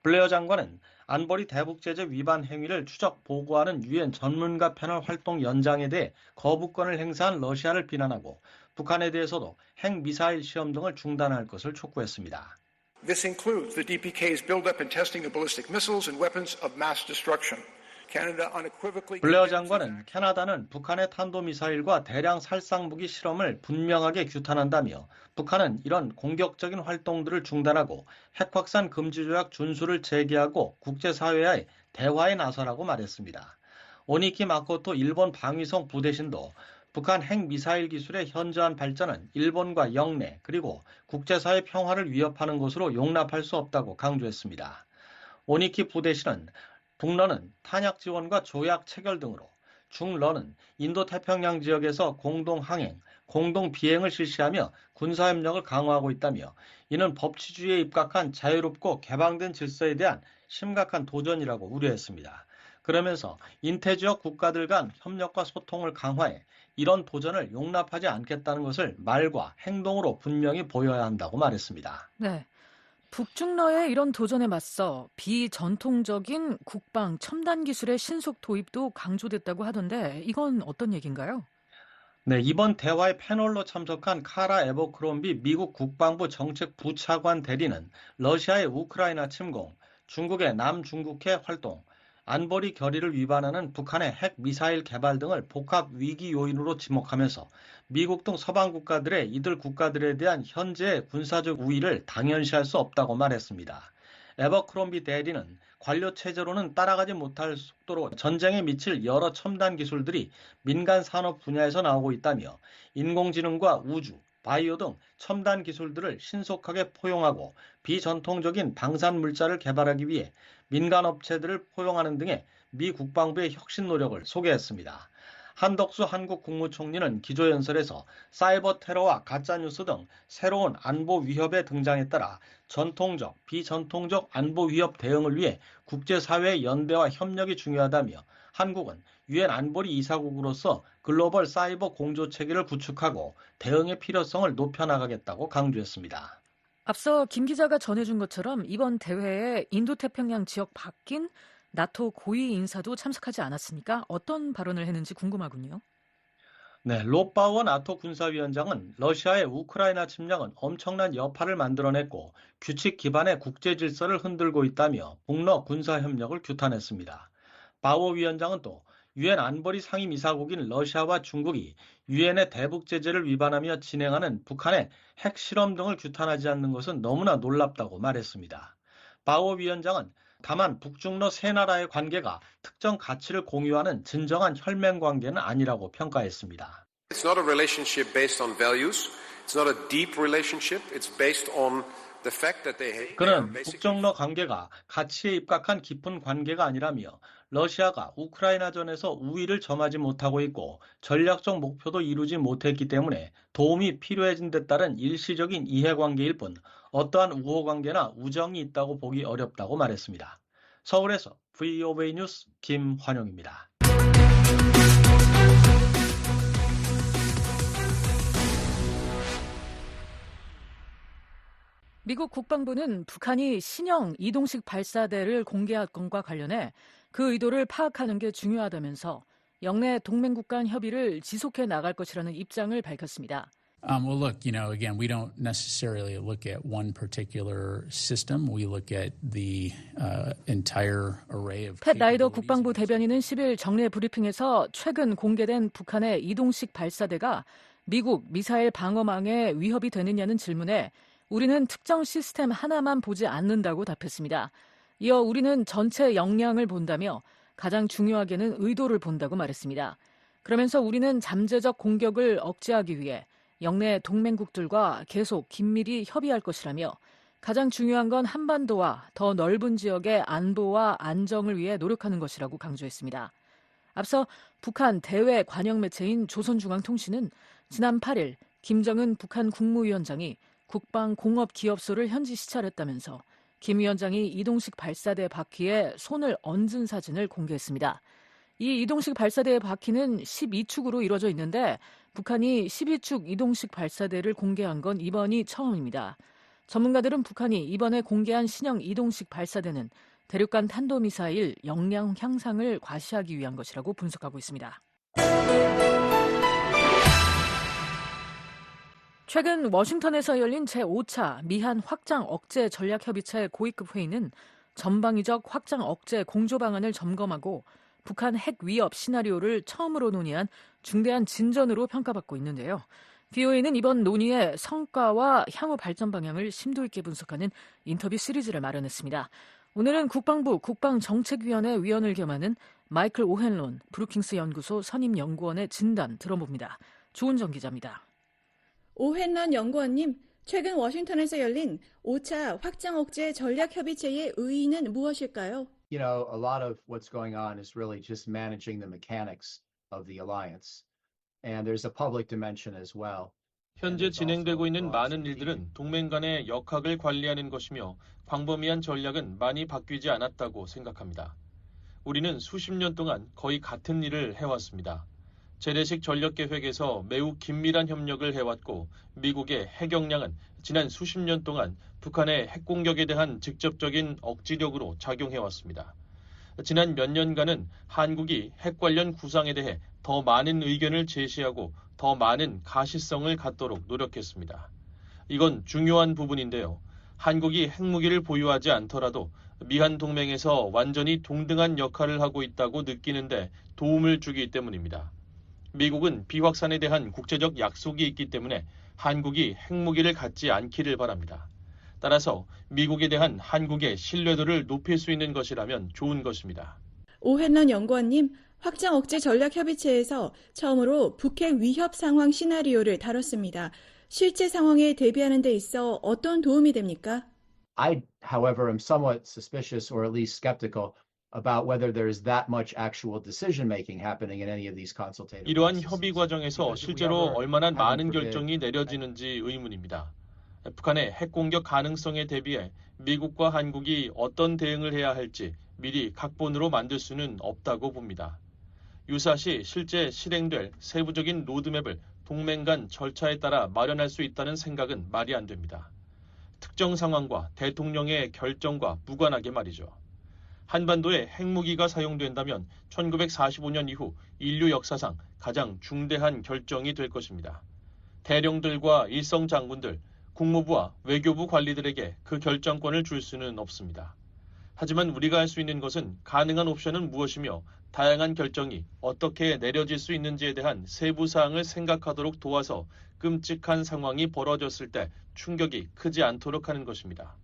블레어 장관은 안보리 대북제재 위반 행위를 추적 보고하는 유엔 전문가 패널 활동 연장에 대해 거부권을 행사한 러시아를 비난하고 북한에 대해서도 핵미사일 시험 등을 중단할 것을 촉구했습니다. This includes the DPK's buildup and testing of ballistic missiles and weapons of mass destruction. 블레어 장관은 캐나다는 북한의 탄도미사일과 대량 살상무기 실험을 분명하게 규탄한다며 북한은 이런 공격적인 활동들을 중단하고 핵확산 금지 조약 준수를 재개하고 국제사회와의 대화에 나서라고 말했습니다. 오니키 마코토 일본 방위성 부대신도 북한 핵미사일 기술의 현저한 발전은 일본과 영내 그리고 국제사회 평화를 위협하는 것으로 용납할 수 없다고 강조했습니다. 오니키 부대신은 북러는 탄약 지원과 조약 체결 등으로 중러는 인도태평양 지역에서 공동 항행, 공동 비행을 실시하며 군사협력을 강화하고 있다며 이는 법치주의에 입각한 자유롭고 개방된 질서에 대한 심각한 도전이라고 우려했습니다. 그러면서 인태지역 국가들 간 협력과 소통을 강화해 이런 도전을 용납하지 않겠다는 것을 말과 행동으로 분명히 보여야 한다고 말했습니다. 네. 북중러의 이런 도전에 맞서 비전통적인 국방 첨단 기술의 신속 도입도 강조됐다고 하던데 이건 어떤 얘기인가요? 네, 이번 대화의 패널로 참석한 카라 에버크롬비 미국 국방부 정책부차관 대리는 러시아의 우크라이나 침공, 중국의 남중국해 활동, 안보리 결의를 위반하는 북한의 핵미사일 개발 등을 복합 위기 요인으로 지목하면서 미국 등 서방 국가들의 이들 국가들에 대한 현재의 군사적 우위를 당연시할 수 없다고 말했습니다. 에버크롬비 대리는 관료 체제로는 따라가지 못할 속도로 전쟁에 미칠 여러 첨단 기술들이 민간 산업 분야에서 나오고 있다며 인공지능과 우주, 바이오 등 첨단 기술들을 신속하게 포용하고 비전통적인 방산 물자를 개발하기 위해 민간 업체들을 포용하는 등의 미 국방부의 혁신 노력을 소개했습니다. 한덕수 한국 국무총리는 기조연설에서 사이버 테러와 가짜뉴스 등 새로운 안보 위협의 등장에 따라 전통적, 비전통적 안보 위협 대응을 위해 국제사회의 연대와 협력이 중요하다며 한국은 유엔 안보리 이사국으로서 글로벌 사이버 공조 체계를 구축하고 대응의 필요성을 높여나가겠다고 강조했습니다. 앞서 김 기자가 전해준 것처럼 이번 대회에 인도태평양 지역 바뀐 나토 고위 인사도 참석하지 않았으니까 어떤 발언을 했는지 궁금하군요. 네, 롯바우어 나토 군사위원장은 러시아의 우크라이나 침략은 엄청난 여파를 만들어냈고 규칙 기반의 국제 질서를 흔들고 있다며 북러 군사협력을 규탄했습니다. 바우어 위원장은 또 유엔 안보리 상임이사국인 러시아와 중국이 유엔의 대북 제재를 위반하며 진행하는 북한의 핵실험 등을 규탄하지 않는 것은 너무나 놀랍다고 말했습니다. 바우어 위원장은 다만 북중러 세 나라의 관계가 특정 가치를 공유하는 진정한 혈맹 관계는 아니라고 평가했습니다. It's not a relationship based on values. It's not a deep relationship. It's based on the fact that they 그는 북중러 관계가 가치에 입각한 깊은 관계가 아니라며 러시아가 우크라이나전에서 우위를 점하지 못하고 있고 전략적 목표도 이루지 못했기 때문에 도움이 필요해진 데 따른 일시적인 이해관계일 뿐 어떠한 우호관계나 우정이 있다고 보기 어렵다고 말했습니다. 서울에서 VOA 뉴스 김환영입니다. 미국 국방부는 북한이 신형 이동식 발사대를 공개한 건과 관련해 그 의도를 파악하는 게 중요하다면서 영내 동맹국 간 협의를 지속해 나갈 것이라는 입장을 밝혔습니다. Well, look, again, we don't necessarily look at one particular system. We look at the entire array of. 팻 라이더 국방부 대변인은 10일 정례 브리핑에서 최근 공개된 북한의 이동식 발사대가 미국 미사일 방어망에 위협이 되느냐는 질문에 우리는 특정 시스템 하나만 보지 않는다고 답했습니다. 이어 우리는 전체 역량을 본다며 가장 중요하게는 의도를 본다고 말했습니다. 그러면서 우리는 잠재적 공격을 억제하기 위해 영내 동맹국들과 계속 긴밀히 협의할 것이라며 가장 중요한 건 한반도와 더 넓은 지역의 안보와 안정을 위해 노력하는 것이라고 강조했습니다. 앞서 북한 대외 관영 매체인 조선중앙통신은 지난 8일 김정은 북한 국무위원장이 국방공업기업소를 현지 시찰했다면서 김 위원장이 이동식 발사대 바퀴에 손을 얹은 사진을 공개했습니다. 이 이동식 발사대의 바퀴는 12축으로 이루어져 있는데 북한이 12축 이동식 발사대를 공개한 건 이번이 처음입니다. 전문가들은 북한이 이번에 공개한 신형 이동식 발사대는 대륙간 탄도미사일 역량 향상을 과시하기 위한 것이라고 분석하고 있습니다. 최근 워싱턴에서 열린 제5차 미한 확장 억제 전략협의체 고위급 회의는 전방위적 확장 억제 공조 방안을 점검하고 북한 핵 위협 시나리오를 처음으로 논의한 중대한 진전으로 평가받고 있는데요. VOA는 이번 논의의 성과와 향후 발전 방향을 심도 있게 분석하는 인터뷰 시리즈를 마련했습니다. 오늘은 국방부 국방정책위원회 위원을 겸하는 마이클 오헨론 브루킹스 연구소 선임연구원의 진단 들어봅니다. 조은정 기자입니다. 오헨런 연구원님, 최근 워싱턴에서 열린 5차 확장 억제 전략협의체의 의의는 무엇일까요? A lot of what's going on is really just managing the mechanics of the alliance. And there's a public dimension as well. 현재 진행되고 있는 많은 일들은 동맹 간의 역학을 관리하는 것이며 광범위한 전략은 많이 바뀌지 않았다고 생각합니다. 우리는 수십 년 동안 거의 같은 일을 해왔습니다. 재래식 전력계획에서 매우 긴밀한 협력을 해왔고 미국의 핵 역량은 지난 수십 년 동안 북한의 핵공격에 대한 직접적인 억지력으로 작용해왔습니다. 지난 몇 년간은 한국이 핵 관련 구상에 대해 더 많은 의견을 제시하고 더 많은 가시성을 갖도록 노력했습니다. 이건 중요한 부분인데요. 한국이 핵무기를 보유하지 않더라도 미한 동맹에서 완전히 동등한 역할을 하고 있다고 느끼는데 도움을 주기 때문입니다. 미국은 비확산에 대한 국제적 약속이 있기 때문에 한국이 핵무기를 갖지 않기를 바랍니다. 따라서 미국에 대한 한국의 신뢰도를 높일 수 있는 것이라면 좋은 것입니다. 오헨런 연구원님, 확장 억제 전략협의체에서 처음으로 북핵 위협 상황 시나리오를 다뤘습니다. 실제 상황에 대비하는 데 있어 어떤 도움이 됩니까? I, however, am somewhat suspicious or at least skeptical about whether there is that much actual decision-making happening in any of these consultative 이러한 processes. 협의 과정에서 실제로 얼마나 많은 결정이 내려지는지 의문입니다. 북한의 핵공격 가능성에 대비해 미국과 한국이 어떤 대응을 해야 할지 미리 각본으로 만들 수는 없다고 봅니다. 유사시 실제 실행될 세부적인 로드맵을 동맹 간 절차에 따라 마련할 수 있다는 생각은 말이 안 됩니다. 특정 상황과 대통령의 결정과 무관하게 말이죠. 한반도에 핵무기가 사용된다면 1945년 이후 인류 역사상 가장 중대한 결정이 될 것입니다. 대령들과 일성 장군들, 국무부와 외교부 관리들에게 그 결정권을 줄 수는 없습니다. 하지만 우리가 할 수 있는 것은 가능한 옵션은 무엇이며 다양한 결정이 어떻게 내려질 수 있는지에 대한 세부 사항을 생각하도록 도와서 끔찍한 상황이 벌어졌을 때 충격이 크지 않도록 하는 것입니다.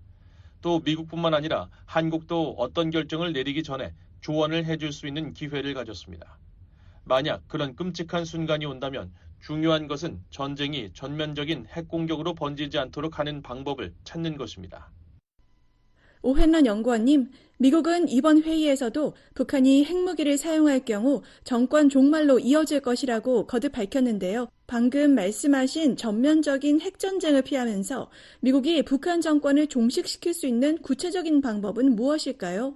또 미국뿐만 아니라 한국도 어떤 결정을 내리기 전에 조언을 해줄 수 있는 기회를 가졌습니다. 만약 그런 끔찍한 순간이 온다면 중요한 것은 전쟁이 전면적인 핵공격으로 번지지 않도록 하는 방법을 찾는 것입니다. 오헨런 연구원님, 미국은 이번 회의에서도 북한이 핵무기를 사용할 경우 정권 종말로 이어질 것이라고 거듭 밝혔는데요. 방금 말씀하신 전면적인 핵전쟁을 피하면서 미국이 북한 정권을 종식시킬 수 있는 구체적인 방법은 무엇일까요?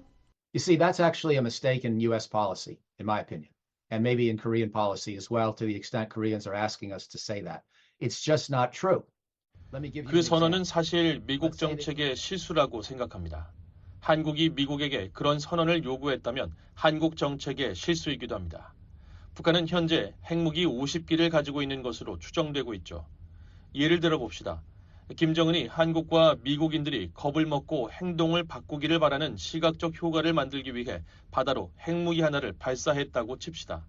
You see, that's actually a mistake in U.S. policy, in my opinion, and maybe in Korean policy as well, to the extent Koreans are asking us to say that. It's just not true. 그 선언은 사실 미국 정책의 실수라고 생각합니다. 한국이 미국에게 그런 선언을 요구했다면 한국 정책의 실수이기도 합니다. 북한은 현재 핵무기 50기를 가지고 있는 것으로 추정되고 있죠. 예를 들어 봅시다. 김정은이 한국과 미국인들이 겁을 먹고 행동을 바꾸기를 바라는 시각적 효과를 만들기 위해 바다로 핵무기 하나를 발사했다고 칩시다.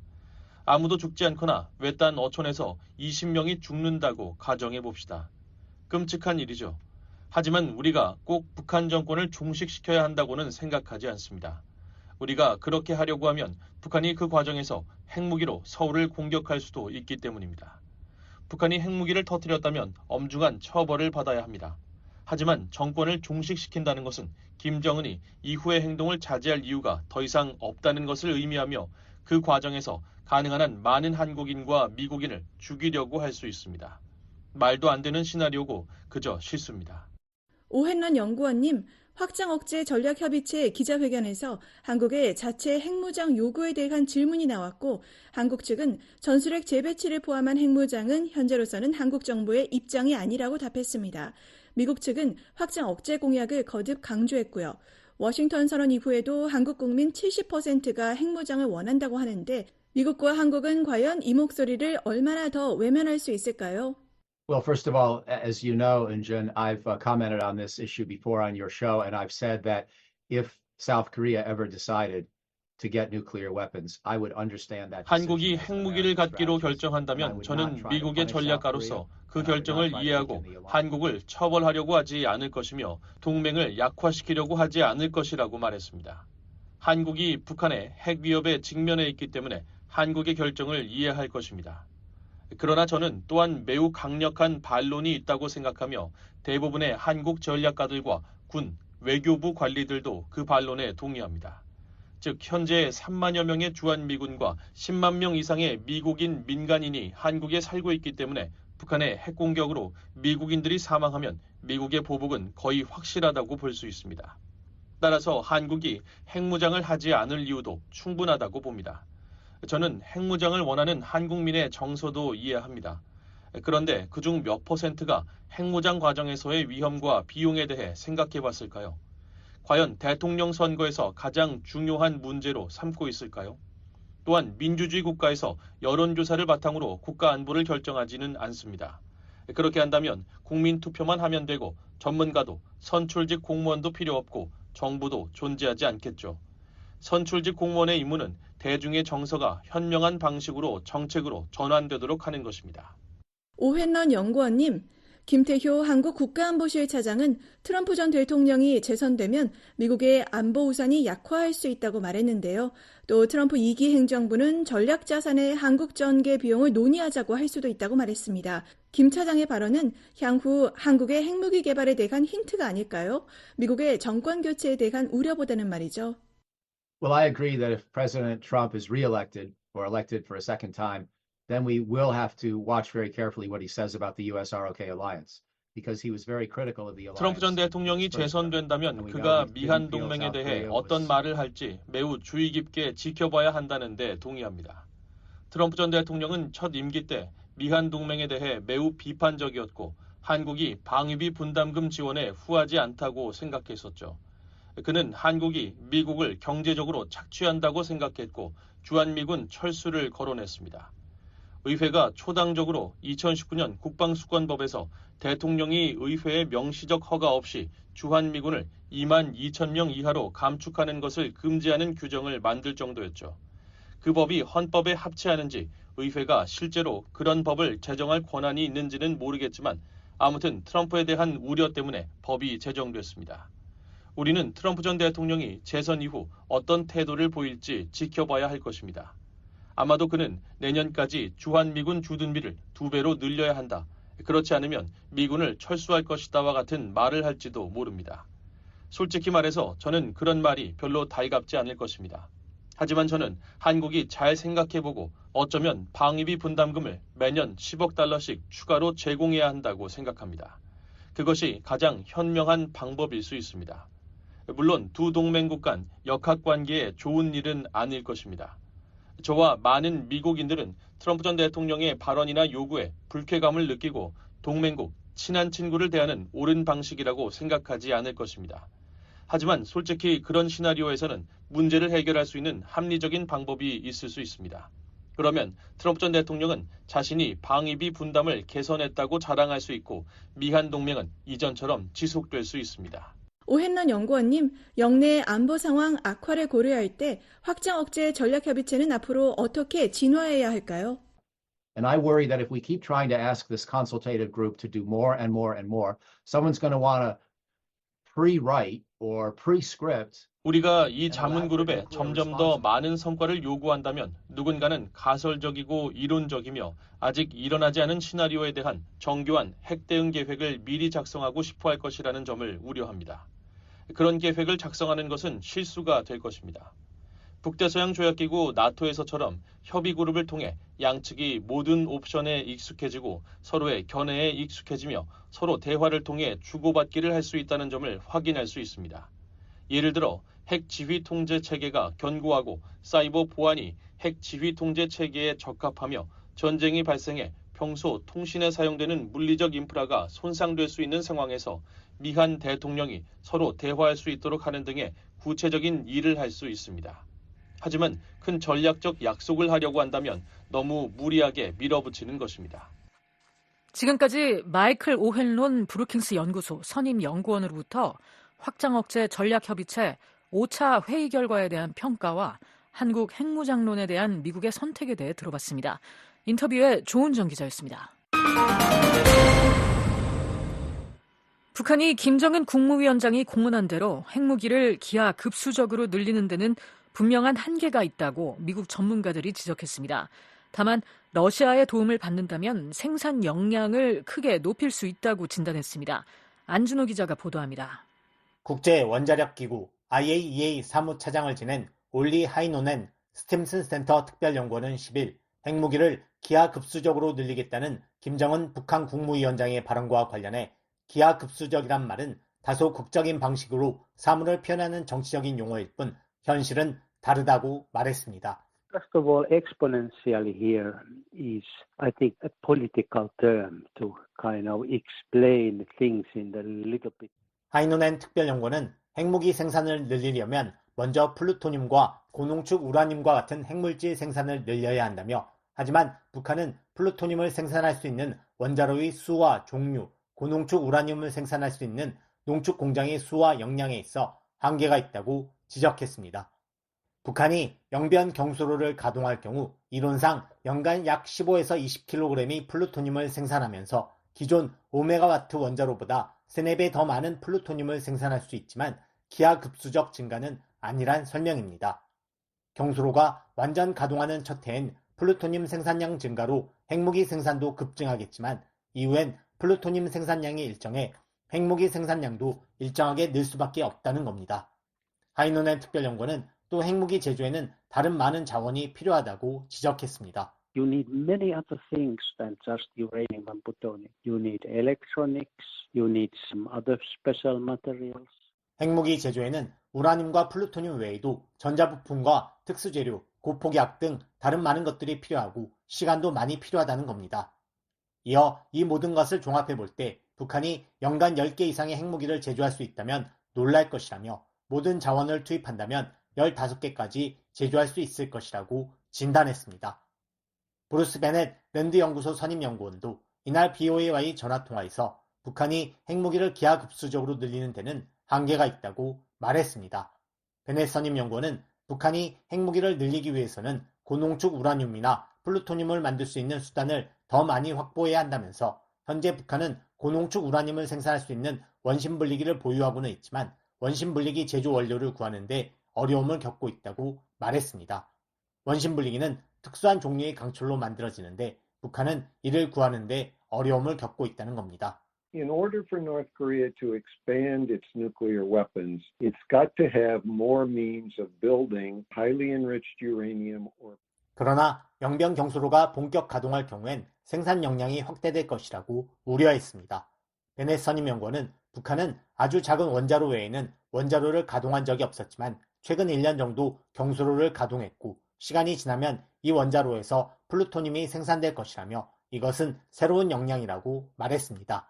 아무도 죽지 않거나 외딴 어촌에서 20명이 죽는다고 가정해 봅시다. 끔찍한 일이죠. 하지만 우리가 꼭 북한 정권을 종식시켜야 한다고는 생각하지 않습니다. 우리가 그렇게 하려고 하면 북한이 그 과정에서 핵무기로 서울을 공격할 수도 있기 때문입니다. 북한이 핵무기를 터뜨렸다면 엄중한 처벌을 받아야 합니다. 하지만 정권을 종식시킨다는 것은 김정은이 이후의 행동을 자제할 이유가 더 이상 없다는 것을 의미하며 그 과정에서 가능한 한 많은 한국인과 미국인을 죽이려고 할 수 있습니다. 말도 안 되는 시나리오고 그저 실수입니다. 오헨런 연구원님, 확장 억제 전략협의체 기자회견에서 한국의 자체 핵무장 요구에 대한 질문이 나왔고 한국 측은 전술핵 재배치를 포함한 핵무장은 현재로서는 한국 정부의 입장이 아니라고 답했습니다. 미국 측은 확장 억제 공약을 거듭 강조했고요. 워싱턴 선언 이후에도 한국 국민 70%가 핵무장을 원한다고 하는데 미국과 한국은 과연 이 목소리를 얼마나 더 외면할 수 있을까요? Well, first of all, as you know, Eunjun, I've commented on this issue before on your show, and I've said that if South Korea ever decided to get nuclear weapons, I would understand that. 한국이 핵무기를 갖기로 결정한다면 저는 미국의 전략가로서 그 결정을 이해하고 한국을 처벌하려고 하지 않을 것이며 동맹을 약화시키려고 하지 않을 것이라고 말했습니다. 한국이 북한의 핵 위협에 직면해 있기 때문에 한국의 결정을 이해할 것입니다. 그러나 저는 또한 매우 강력한 반론이 있다고 생각하며 대부분의 한국 전략가들과 군, 외교부 관리들도 그 반론에 동의합니다. 즉 현재 3만여 명의 주한미군과 10만 명 이상의 미국인 민간인이 한국에 살고 있기 때문에 북한의 핵공격으로 미국인들이 사망하면 미국의 보복은 거의 확실하다고 볼 수 있습니다. 따라서 한국이 핵무장을 하지 않을 이유도 충분하다고 봅니다. 저는 핵무장을 원하는 한국민의 정서도 이해합니다. 그런데 그중 몇 %가 핵무장 과정에서의 위험과 비용에 대해 생각해 봤을까요? 과연 대통령 선거에서 가장 중요한 문제로 삼고 있을까요? 또한 민주주의 국가에서 여론조사를 바탕으로 국가 안보를 결정하지는 않습니다. 그렇게 한다면 국민 투표만 하면 되고 전문가도 선출직 공무원도 필요 없고 정부도 존재하지 않겠죠. 선출직 공무원의 임무는 대중의 정서가 현명한 방식으로 정책으로 전환되도록 하는 것입니다. 오헨런 연구원님, 김태효 한국 국가안보실 차장은 트럼프 전 대통령이 재선되면 미국의 안보 우산이 약화할 수 있다고 말했는데요. 또 트럼프 2기 행정부는 전략자산의 한국 전개 비용을 논의하자고 할 수도 있다고 말했습니다. 김 차장의 발언은 향후 한국의 핵무기 개발에 대한 힌트가 아닐까요? 미국의 정권 교체에 대한 우려보다는 말이죠. Well, I agree that if President Trump is reelected or elected for a second time, then we will have to watch very carefully what he says about the US-ROK alliance. Because he was very critical of the alliance. 트럼프 전 대통령이 재선된다면 그가 미한 동맹에 대해 어떤 말을 할지 매우 주의 깊게 지켜봐야 한다는데 동의합니다. 트럼프 전 대통령은 첫 임기 때 미한 동맹에 대해 매우 비판적이었고 한국이 방위비 분담금 지원에 후하지 않다고 생각했었죠. 그는 한국이 미국을 경제적으로 착취한다고 생각했고 주한미군 철수를 거론했습니다. 의회가 초당적으로 2019년 국방수권법에서 대통령이 의회의 명시적 허가 없이 주한미군을 2만 2천 명 이하로 감축하는 것을 금지하는 규정을 만들 정도였죠. 그 법이 헌법에 합치하는지 의회가 실제로 그런 법을 제정할 권한이 있는지는 모르겠지만 아무튼 트럼프에 대한 우려 때문에 법이 제정됐습니다. 우리는 트럼프 전 대통령이 재선 이후 어떤 태도를 보일지 지켜봐야 할 것입니다. 아마도 그는 내년까지 주한미군 주둔비를 2배로 늘려야 한다. 그렇지 않으면 미군을 철수할 것이다와 같은 말을 할지도 모릅니다. 솔직히 말해서 저는 그런 말이 별로 달갑지 않을 것입니다. 하지만 저는 한국이 잘 생각해보고 어쩌면 방위비 분담금을 매년 10억 달러씩 추가로 제공해야 한다고 생각합니다. 그것이 가장 현명한 방법일 수 있습니다. 물론 두 동맹국 간 역학관계에 좋은 일은 아닐 것입니다. 저와 많은 미국인들은 트럼프 전 대통령의 발언이나 요구에 불쾌감을 느끼고 동맹국, 친한 친구를 대하는 옳은 방식이라고 생각하지 않을 것입니다. 하지만 솔직히 그런 시나리오에서는 문제를 해결할 수 있는 합리적인 방법이 있을 수 있습니다. 그러면 트럼프 전 대통령은 자신이 방위비 분담을 개선했다고 자랑할 수 있고 미한 동맹은 이전처럼 지속될 수 있습니다. 오헨런 연구원님, 영내 안보 상황 악화를 고려할 때 확장 억제 전략협의체는 앞으로 어떻게 진화해야 할까요? And I worry that if we keep trying to ask this consultative group to do more and more and more, someone's going to want to pre-write or pre-script. 우리가 이 자문그룹에 점점 더 많은 성과를 요구한다면 누군가는 가설적이고 이론적이며 아직 일어나지 않은 시나리오에 대한 정교한 핵 대응 계획을 미리 작성하고 싶어 할 것이라는 점을 우려합니다. 그런 계획을 작성하는 것은 실수가 될 것입니다. 북대서양 조약기구 나토에서처럼 협의그룹을 통해 양측이 모든 옵션에 익숙해지고 서로의 견해에 익숙해지며 서로 대화를 통해 주고받기를 할 수 있다는 점을 확인할 수 있습니다. 예를 들어 핵 지휘 통제 체계가 견고하고 사이버 보안이 핵 지휘 통제 체계에 적합하며 전쟁이 발생해 평소 통신에 사용되는 물리적 인프라가 손상될 수 있는 상황에서 미한 대통령이 서로 대화할 수 있도록 하는 등의 구체적인 일을 할 수 있습니다. 하지만 큰 전략적 약속을 하려고 한다면 너무 무리하게 밀어붙이는 것입니다. 지금까지 마이클 오헨론 브루킹스 연구소 선임 연구원으로부터 확장 억제 전략협의체 5차 회의 결과에 대한 평가와 한국 핵무장론에 대한 미국의 선택에 대해 들어봤습니다. 인터뷰에 조은정 기자였습니다. 북한이 김정은 국무위원장이 공언한 대로 핵무기를 기하급수적으로 늘리는 데는 분명한 한계가 있다고 미국 전문가들이 지적했습니다. 다만 러시아의 도움을 받는다면 생산 역량을 크게 높일 수 있다고 진단했습니다. 안준호 기자가 보도합니다. 국제원자력기구 IAEA 사무차장을 지낸 올리 하이노넨 스팀슨 센터 특별연구원은 10일 핵무기를 기하급수적으로 늘리겠다는 김정은 북한 국무위원장의 발언과 관련해 기하급수적이란 말은 다소 극적인 방식으로 사물을 표현하는 정치적인 용어일 뿐 현실은 다르다고 말했습니다. First of all, exponential here is, I think, a political term to kind of explain things in a little bit. 하이노넨 특별연구원은 핵무기 생산을 늘리려면 먼저 플루토늄과 고농축 우라늄과 같은 핵물질 생산을 늘려야 한다며 하지만 북한은 플루토늄을 생산할 수 있는 원자로의 수와 종류, 고농축 우라늄을 생산할 수 있는 농축 공장의 수와 역량에 있어 한계가 있다고 지적했습니다. 북한이 영변 경수로를 가동할 경우 이론상 연간 약 15에서 20kg의 플루토늄을 생산하면서 기존 5메가와트 원자로보다 3-4배 더 많은 플루토늄을 생산할 수 있지만 기하급수적 증가는 아니란 설명입니다. 경수로가 완전 가동하는 첫 해엔 플루토늄 생산량 증가로 핵무기 생산도 급증하겠지만 이후엔 플루토늄 생산량이 일정해 핵무기 생산량도 일정하게 늘 수밖에 없다는 겁니다. 하이노넨 특별연구원은 또 핵무기 제조에는 다른 많은 자원이 필요하다고 지적했습니다. You need many other things than just uranium and plutonium. You need electronics, you need some other special materials. 핵무기 제조에는 우라늄과 플루토늄 외에도 전자부품과 특수재료, 고폭약 등 다른 많은 것들이 필요하고 시간도 많이 필요하다는 겁니다. 이어 이 모든 것을 종합해 볼 때 북한이 연간 10개 이상의 핵무기를 제조할 수 있다면 놀랄 것이라며 모든 자원을 투입한다면 15개까지 제조할 수 있을 것이라고 진단했습니다. 브루스 베넷 랜드 연구소 선임 연구원도 이날 BOA와의 전화통화에서 북한이 핵무기를 기하급수적으로 늘리는 데는 한계가 있다고 말했습니다. 베넷 선임 연구원은 북한이 핵무기를 늘리기 위해서는 고농축 우라늄이나 플루토늄을 만들 수 있는 수단을 더 많이 확보해야 한다면서 현재 북한은 고농축 우라늄을 생산할 수 있는 원심분리기를 보유하고는 있지만 원심분리기 제조 원료를 구하는데 어려움을 겪고 있다고 말했습니다. 원심분리기는 특수한 종류의 강철로 만들어지는데 북한은 이를 구하는데 어려움을 겪고 있다는 겁니다. In order for North Korea to expand its nuclear weapons, it's got to have more means of building highly enriched uranium or 그러나 영변 경수로가 본격 가동할 경우엔 생산 역량이 확대될 것이라고 우려했습니다. 베넷 선임 연구원은 북한은 아주 작은 원자로 외에는 원자로를 가동한 적이 없었지만 최근 1년 정도 경수로를 가동했고 시간이 지나면 이 원자로에서 플루토늄이 생산될 것이라며 이것은 새로운 역량이라고 말했습니다.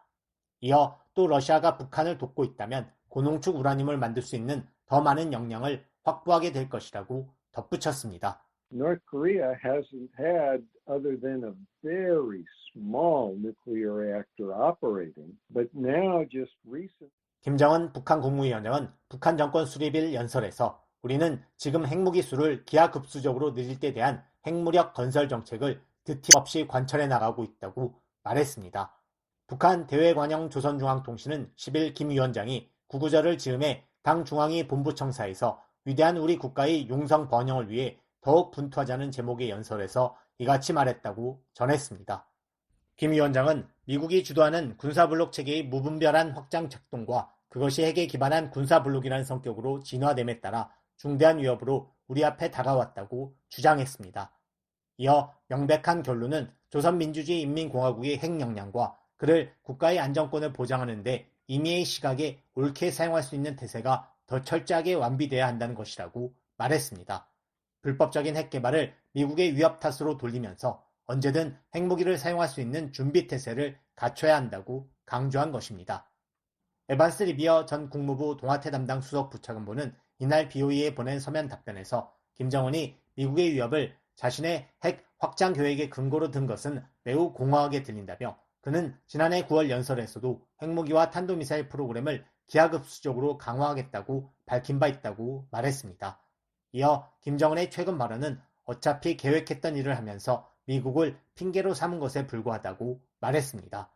이어 또 러시아가 북한을 돕고 있다면 고농축 우라늄을 만들 수 있는 더 많은 역량을 확보하게 될 것이라고 덧붙였습니다. North Korea hasn't had, other than a very small nuclear reactor operating, but now just recently. 김정은 북한 국무위원장은 북한 정권 수립일 연설에서 우리는 지금 핵무기 수를 기하급수적으로 늘릴 때 대한 핵무력 건설 정책을 드팀없이 관철해 나가고 있다고 말했습니다. 북한 대외관영 조선중앙통신은 10일 김 위원장이 구구절을 즈음해 당 중앙위 본부청사에서 위대한 우리 국가의 용성 번영을 위해 더욱 분투하자는 제목의 연설에서 이같이 말했다고 전했습니다. 김 위원장은 미국이 주도하는 군사블록 체계의 무분별한 확장 작동과 그것이 핵에 기반한 군사블록이라는 성격으로 진화됨에 따라 중대한 위협으로 우리 앞에 다가왔다고 주장했습니다. 이어 명백한 결론은 조선민주주의인민공화국의 핵 역량과 그를 국가의 안정권을 보장하는 데 임의의 시각에 옳게 사용할 수 있는 태세가 더 철저하게 완비돼야 한다는 것이라고 말했습니다. 불법적인 핵 개발을 미국의 위협 탓으로 돌리면서 언제든 핵무기를 사용할 수 있는 준비 태세를 갖춰야 한다고 강조한 것입니다. 에반스 리비어 전 국무부 동아태 담당 수석 부차관보는 이날 BOE에 보낸 서면 답변에서 김정은이 미국의 위협을 자신의 핵 확장 계획의 근거로 든 것은 매우 공허하게 들린다며 그는 지난해 9월 연설에서도 핵무기와 탄도미사일 프로그램을 기하급수적으로 강화하겠다고 밝힌 바 있다고 말했습니다. 이어 김정은의 최근 발언은 어차피 계획했던 일을 하면서 미국을 핑계로 삼은 것에 불과하다고 말했습니다.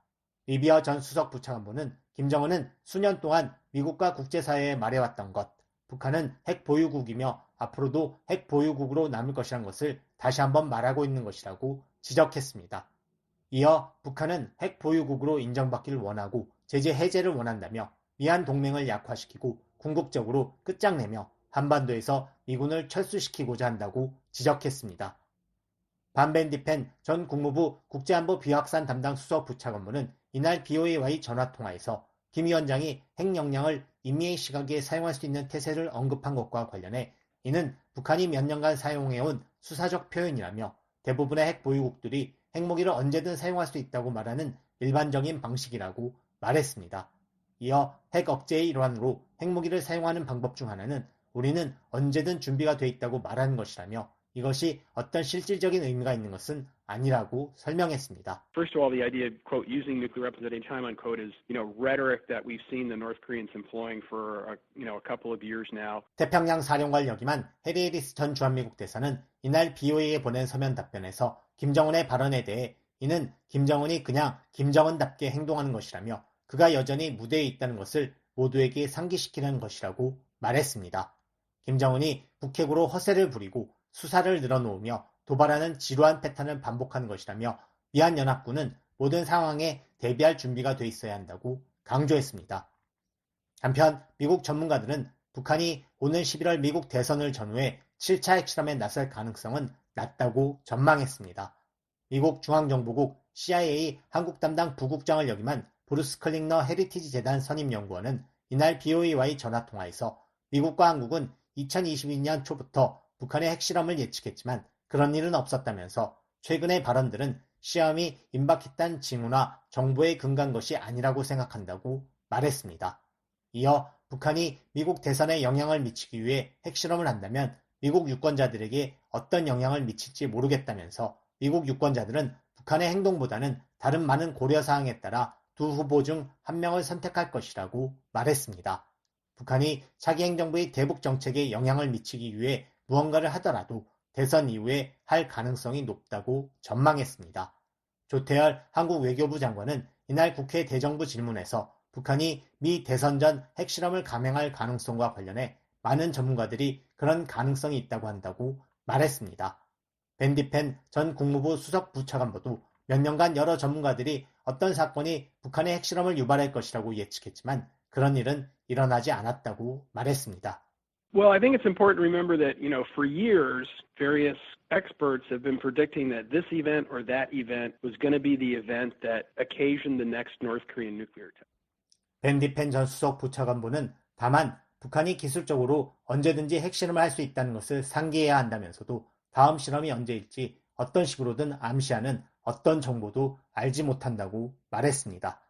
리비어 전 수석 부차관보는 김정은은 수년 동안 미국과 국제사회에 말해왔던 것, 북한은 핵 보유국이며 앞으로도 핵 보유국으로 남을 것이란 것을 다시 한번 말하고 있는 것이라고 지적했습니다. 이어 북한은 핵 보유국으로 인정받기를 원하고 제재 해제를 원한다며 미한 동맹을 약화시키고 궁극적으로 끝장내며 한반도에서 미군을 철수시키고자 한다고 지적했습니다. 반벤디펜 전 국무부 국제안보 비확산 담당 수석 부차관보는 이날 BOA와의 전화통화에서 김 위원장이 핵 역량을 임의의 시각에 사용할 수 있는 태세를 언급한 것과 관련해 이는 북한이 몇 년간 사용해온 수사적 표현이라며 대부분의 핵 보유국들이 핵무기를 언제든 사용할 수 있다고 말하는 일반적인 방식이라고 말했습니다. 이어 핵 억제의 일환으로 핵무기를 사용하는 방법 중 하나는 우리는 언제든 준비가 돼 있다고 말하는 것이라며 이것이 어떤 실질적인 의미가 있는 것은 아니라고 설명했습니다. First of all, the idea of quote using nuclear weapons at any time unquote is, rhetoric that we've seen the North Koreans employing for a couple of years now. 태평양 사령관 역임한 해리 해리스 전 주한미국 대사는 이날 BOA에 보낸 서면 답변에서 김정은의 발언에 대해 이는 김정은이 그냥 김정은답게 행동하는 것이라며 그가 여전히 무대에 있다는 것을 모두에게 상기시키는 것이라고 말했습니다. 김정은이 북핵으로 허세를 부리고 수사를 늘어놓으며 도발하는 지루한 패턴을 반복하는 것이라며 미한연합군은 모든 상황에 대비할 준비가 돼 있어야 한다고 강조했습니다. 한편 미국 전문가들은 북한이 오는 11월 미국 대선을 전후해 7차 핵실험에 나설 가능성은 낮다고 전망했습니다. 미국 중앙정보국 CIA 한국 담당 부국장을 역임한 브루스 클링너 헤리티지 재단 선임연구원은 이날 BOA와의 전화통화에서 미국과 한국은 2022년 초부터 북한의 핵실험을 예측했지만 그런 일은 없었다면서 최근의 발언들은 시험이 임박했다는 징후나 정보에 근거한 것이 아니라고 생각한다고 말했습니다. 이어 북한이 미국 대선에 영향을 미치기 위해 핵실험을 한다면 미국 유권자들에게 어떤 영향을 미칠지 모르겠다면서 미국 유권자들은 북한의 행동보다는 다른 많은 고려사항에 따라 두 후보 중 한 명을 선택할 것이라고 말했습니다. 북한이 차기 행정부의 대북 정책에 영향을 미치기 위해 무언가를 하더라도 대선 이후에 할 가능성이 높다고 전망했습니다. 조태열 한국 외교부 장관은 이날 국회 대정부 질문에서 북한이 미 대선 전 핵실험을 감행할 가능성과 관련해 많은 전문가들이 그런 가능성이 있다고 한다고 말했습니다. 밴디펜 전 국무부 수석 부차관보도 몇 년간 여러 전문가들이 어떤 사건이 북한의 핵실험을 유발할 것이라고 예측했지만 그런 일은 일어나지 않았다고 말했습니다. Well, I think it's important to remember that, for years, various experts have been predicting that this event or that event was going to be the event that occasioned the next North Korean nuclear test. 밴디펜 전 수석 부차관보는 다만 북한이 기술적으로 언제든지 핵실험을 할 수 있다는 것을 상기해야 한다면서도 다음 실험이 언제일지 어떤 식으로든 암시하는 어떤 정보도 알지 못한다고 말했습니다.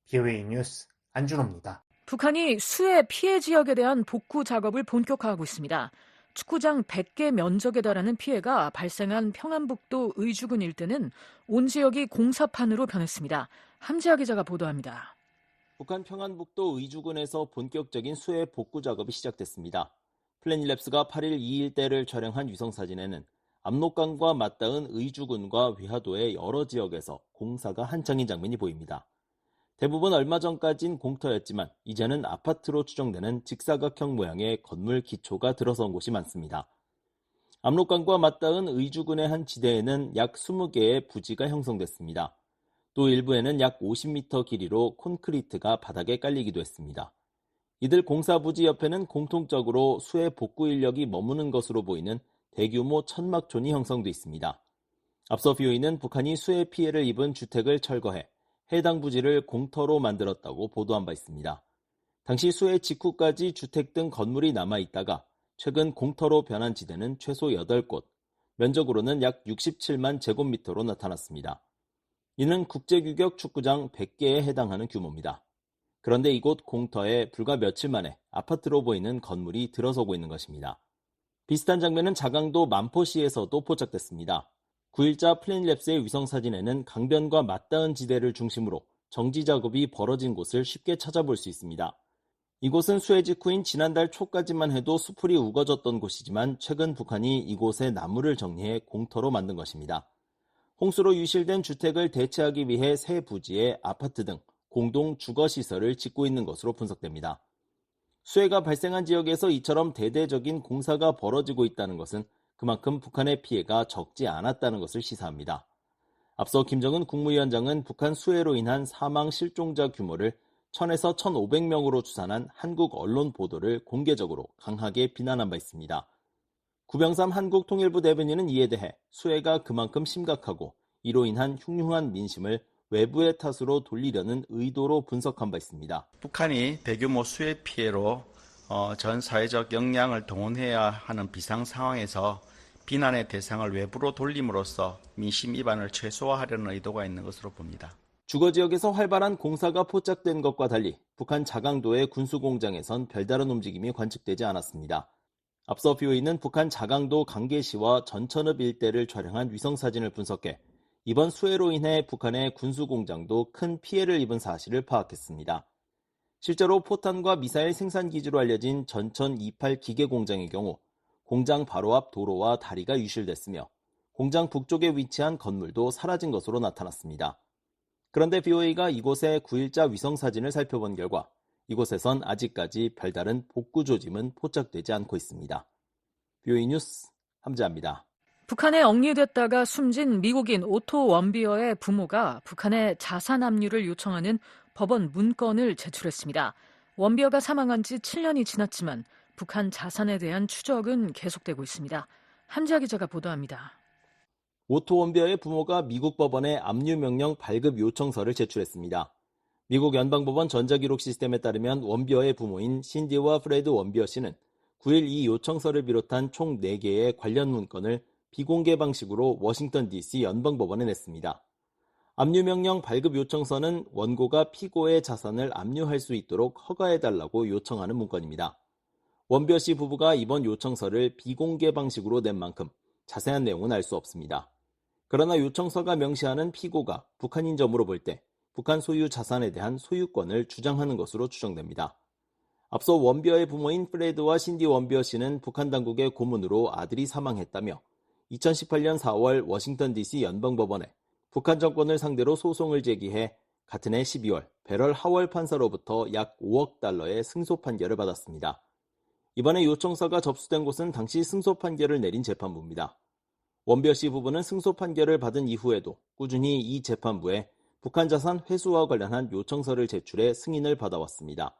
BOA 뉴스 안준호입니다. 북한이 수해 피해 지역에 대한 복구 작업을 본격화하고 있습니다. 축구장 100개 면적에 달하는 피해가 발생한 평안북도 의주군 일대는 온 지역이 공사판으로 변했습니다. 함지아 기자가 보도합니다. 북한 평안북도 의주군에서 본격적인 수해 복구 작업이 시작됐습니다. 플래닛랩스가 8일 이 일대를 촬영한 위성사진에는 압록강과 맞닿은 의주군과 위화도의 여러 지역에서 공사가 한창인 장면이 보입니다. 대부분 얼마 전까진 공터였지만 이제는 아파트로 추정되는 직사각형 모양의 건물 기초가 들어선 곳이 많습니다. 압록강과 맞닿은 의주군의 한 지대에는 약 20개의 부지가 형성됐습니다. 또 일부에는 약 50m 길이로 콘크리트가 바닥에 깔리기도 했습니다. 이들 공사 부지 옆에는 공통적으로 수해 복구 인력이 머무는 것으로 보이는 대규모 천막촌이 형성돼 있습니다. 앞서 BOE는 북한이 수해 피해를 입은 주택을 철거해 해당 부지를 공터로 만들었다고 보도한 바 있습니다. 당시 수해 직후까지 주택 등 건물이 남아있다가 최근 공터로 변한 지대는 최소 8곳, 면적으로는 약 67만 제곱미터로 나타났습니다. 이는 국제규격 축구장 100개에 해당하는 규모입니다. 그런데 이곳 공터에 불과 며칠 만에 아파트로 보이는 건물이 들어서고 있는 것입니다. 비슷한 장면은 자강도 만포시에서도 포착됐습니다. 9일자 플래닛랩스의 위성사진에는 강변과 맞닿은 지대를 중심으로 정지 작업이 벌어진 곳을 쉽게 찾아볼 수 있습니다. 이곳은 수해 직후인 지난달 초까지만 해도 수풀이 우거졌던 곳이지만 최근 북한이 이곳에 나무를 정리해 공터로 만든 것입니다. 홍수로 유실된 주택을 대체하기 위해 새 부지에 아파트 등 공동 주거시설을 짓고 있는 것으로 분석됩니다. 수해가 발생한 지역에서 이처럼 대대적인 공사가 벌어지고 있다는 것은 그만큼 북한의 피해가 적지 않았다는 것을 시사합니다. 앞서 김정은 국무위원장은 북한 수해로 인한 사망 실종자 규모를 1000에서 1500명으로 추산한 한국 언론 보도를 공개적으로 강하게 비난한 바 있습니다. 구병삼 한국통일부 대변인은 이에 대해 수해가 그만큼 심각하고 이로 인한 흉흉한 민심을 외부의 탓으로 돌리려는 의도로 분석한 바 있습니다. 북한이 대규모 수해 피해로 전 사회적 역량을 동원해야 하는 비상 상황에서 비난의 대상을 외부로 돌림으로써 민심 이반을 최소화하려는 의도가 있는 것으로 봅니다. 주거지역에서 활발한 공사가 포착된 것과 달리 북한 자강도의 군수공장에선 별다른 움직임이 관측되지 않았습니다. 앞서 BOE는 북한 자강도 강계시와 전천읍 일대를 촬영한 위성사진을 분석해 이번 수해로 인해 북한의 군수공장도 큰 피해를 입은 사실을 파악했습니다. 실제로 포탄과 미사일 생산기지로 알려진 전천 28 기계공장의 경우 공장 바로 앞 도로와 다리가 유실됐으며 공장 북쪽에 위치한 건물도 사라진 것으로 나타났습니다. 그런데 BOA가 이곳의 9일자 위성사진을 살펴본 결과 이곳에선 아직까지 별다른 복구 조짐은 포착되지 않고 있습니다. BOA 뉴스 함지아입니다. 북한에 억류됐다가 숨진 미국인 오토 원비어의 부모가 북한의 자산 압류를 요청하는 법원 문건을 제출했습니다. 원비어가 사망한 지 7년이 지났지만 북한 자산에 대한 추적은 계속되고 있습니다. 함지아 기자가 보도합니다. 오토 원비어의 부모가 미국 법원에 압류명령 발급 요청서를 제출했습니다. 미국 연방법원 전자기록 시스템에 따르면 원비어의 부모인 신디와 프레드 원비어 씨는 9일 이 요청서를 비롯한 총 4개의 관련 문건을 비공개 방식으로 워싱턴 DC 연방법원에 냈습니다. 압류명령 발급 요청서는 원고가 피고의 자산을 압류할 수 있도록 허가해달라고 요청하는 문건입니다. 원비어 씨 부부가 이번 요청서를 비공개 방식으로 낸 만큼 자세한 내용은 알 수 없습니다. 그러나 요청서가 명시하는 피고가 북한인 점으로 볼 때 북한 소유 자산에 대한 소유권을 주장하는 것으로 추정됩니다. 앞서 원비어의 부모인 프레드와 신디 원비어 씨는 북한 당국의 고문으로 아들이 사망했다며 2018년 4월 워싱턴 DC 연방법원에 북한 정권을 상대로 소송을 제기해 같은 해 12월 베럴 하월 판사로부터 약 5억 달러의 승소 판결을 받았습니다. 이번에 요청서가 접수된 곳은 당시 승소 판결을 내린 재판부입니다. 원비어 씨 부부는 승소 판결을 받은 이후에도 꾸준히 이 재판부에 북한 자산 회수와 관련한 요청서를 제출해 승인을 받아왔습니다.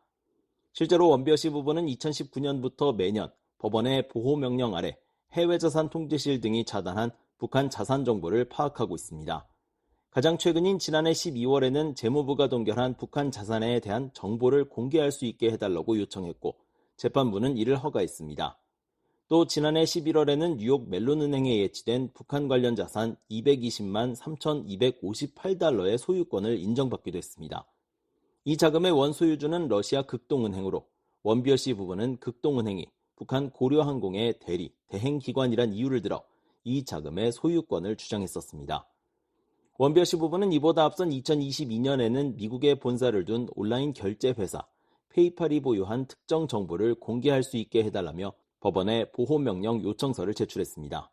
실제로 원비어 씨 부부는 2019년부터 매년 법원의 보호명령 아래 해외자산 통제실 등이 차단한 북한 자산 정보를 파악하고 있습니다. 가장 최근인 지난해 12월에는 재무부가 동결한 북한 자산에 대한 정보를 공개할 수 있게 해달라고 요청했고 재판부는 이를 허가했습니다. 또 지난해 11월에는 뉴욕 멜론은행에 예치된 북한 관련 자산 220만 3,258달러의 소유권을 인정받기도 했습니다. 이 자금의 원소유주는 러시아 극동은행으로 원비어 씨 부부는 극동은행이 북한 고려항공의 대리, 대행기관이란 이유를 들어 이 자금의 소유권을 주장했었습니다. 원벼시 부부는 이보다 앞선 2022년에는 미국에 본사를 둔 온라인 결제 회사 페이팔이 보유한 특정 정보를 공개할 수 있게 해달라며 법원에 보호명령 요청서를 제출했습니다.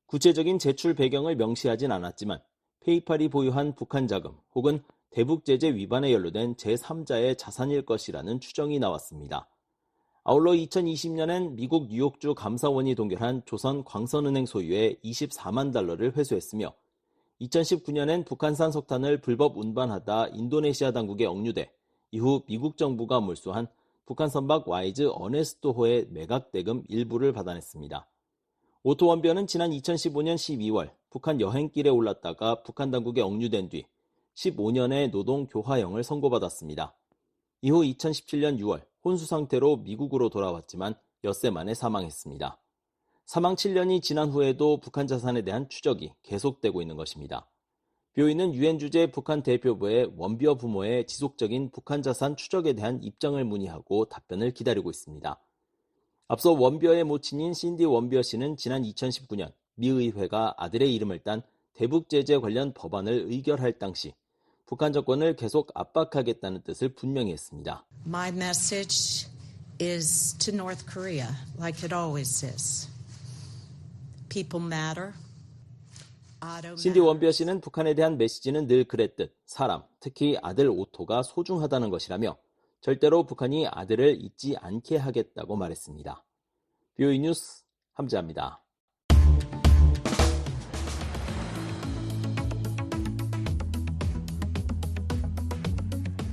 구체적인 제출 배경을 명시하진 않았지만 페이팔이 보유한 북한 자금 혹은 대북제재 위반에 연루된 제3자의 자산일 것이라는 추정이 나왔습니다. 아울러 2020년엔 미국 뉴욕주 감사원이 동결한 조선광선은행 소유의 24만 달러를 회수했으며 2019년엔 북한산 석탄을 불법 운반하다 인도네시아 당국에 억류돼 이후 미국 정부가 몰수한 북한 선박 와이즈 어네스토호의 매각 대금 일부를 받아냈습니다. 오토 원벼는 지난 2015년 12월 북한 여행길에 올랐다가 북한 당국에 억류된 뒤 15년의 노동 교화형을 선고받았습니다. 이후 2017년 6월 혼수 상태로 미국으로 돌아왔지만 엿새 만에 사망했습니다. 사망 7년이 지난 후에도 북한 자산에 대한 추적이 계속되고 있는 것입니다. 묘인은 유엔 주재 북한 대표부의 원벼 부모의 지속적인 북한 자산 추적에 대한 입장을 문의하고 답변을 기다리고 있습니다. 앞서 원벼의 모친인 신디 원벼 씨는 지난 2019년 미 의회가 아들의 이름을 딴 대북 제재 관련 법안을 의결할 당시 북한 정권을 계속 압박하겠다는 뜻을 분명히 했습니다. My message is to North Korea, like it always is. People matter. 신디 원벼 씨는 북한에 대한 메시지는 늘 그랬듯 사람, 특히 아들 오토가 소중하다는 것이라며 절대로 북한이 아들을 잊지 않게 하겠다고 말했습니다. BOE 뉴스 함재합니다.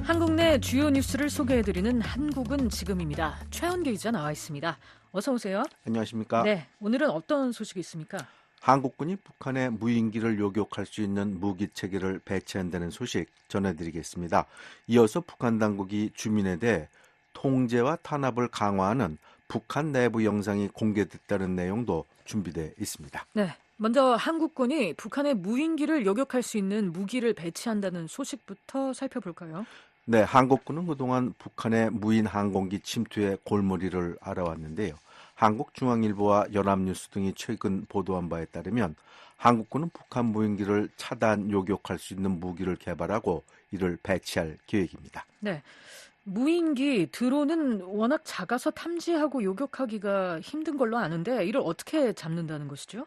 한국 내 주요 뉴스를 소개해드리는 한국은 지금입니다. 최원계 기자 나와 있습니다. 어서 오세요. 안녕하십니까? 네, 오늘은 어떤 소식이 있습니까? 한국군이 북한의 무인기를 요격할 수 있는 무기 체계를 배치한다는 소식 전해드리겠습니다. 이어서 북한 당국이 주민에 대해 통제와 탄압을 강화하는 북한 내부 영상이 공개됐다는 내용도 준비되어 있습니다. 네, 먼저 한국군이 북한의 무인기를 요격할 수 있는 무기를 배치한다는 소식부터 살펴볼까요? 네, 한국군은 그동안 북한의 무인 항공기 침투의 골머리를 알아왔는데요. 한국중앙일보와 연합뉴스 등이 최근 보도한 바에 따르면 한국군은 북한 무인기를 차단 요격할 수 있는 무기를 개발하고 이를 배치할 계획입니다. 네, 무인기 드론은 워낙 작아서 탐지하고 요격하기가 힘든 걸로 아는데 이를 어떻게 잡는다는 것이죠?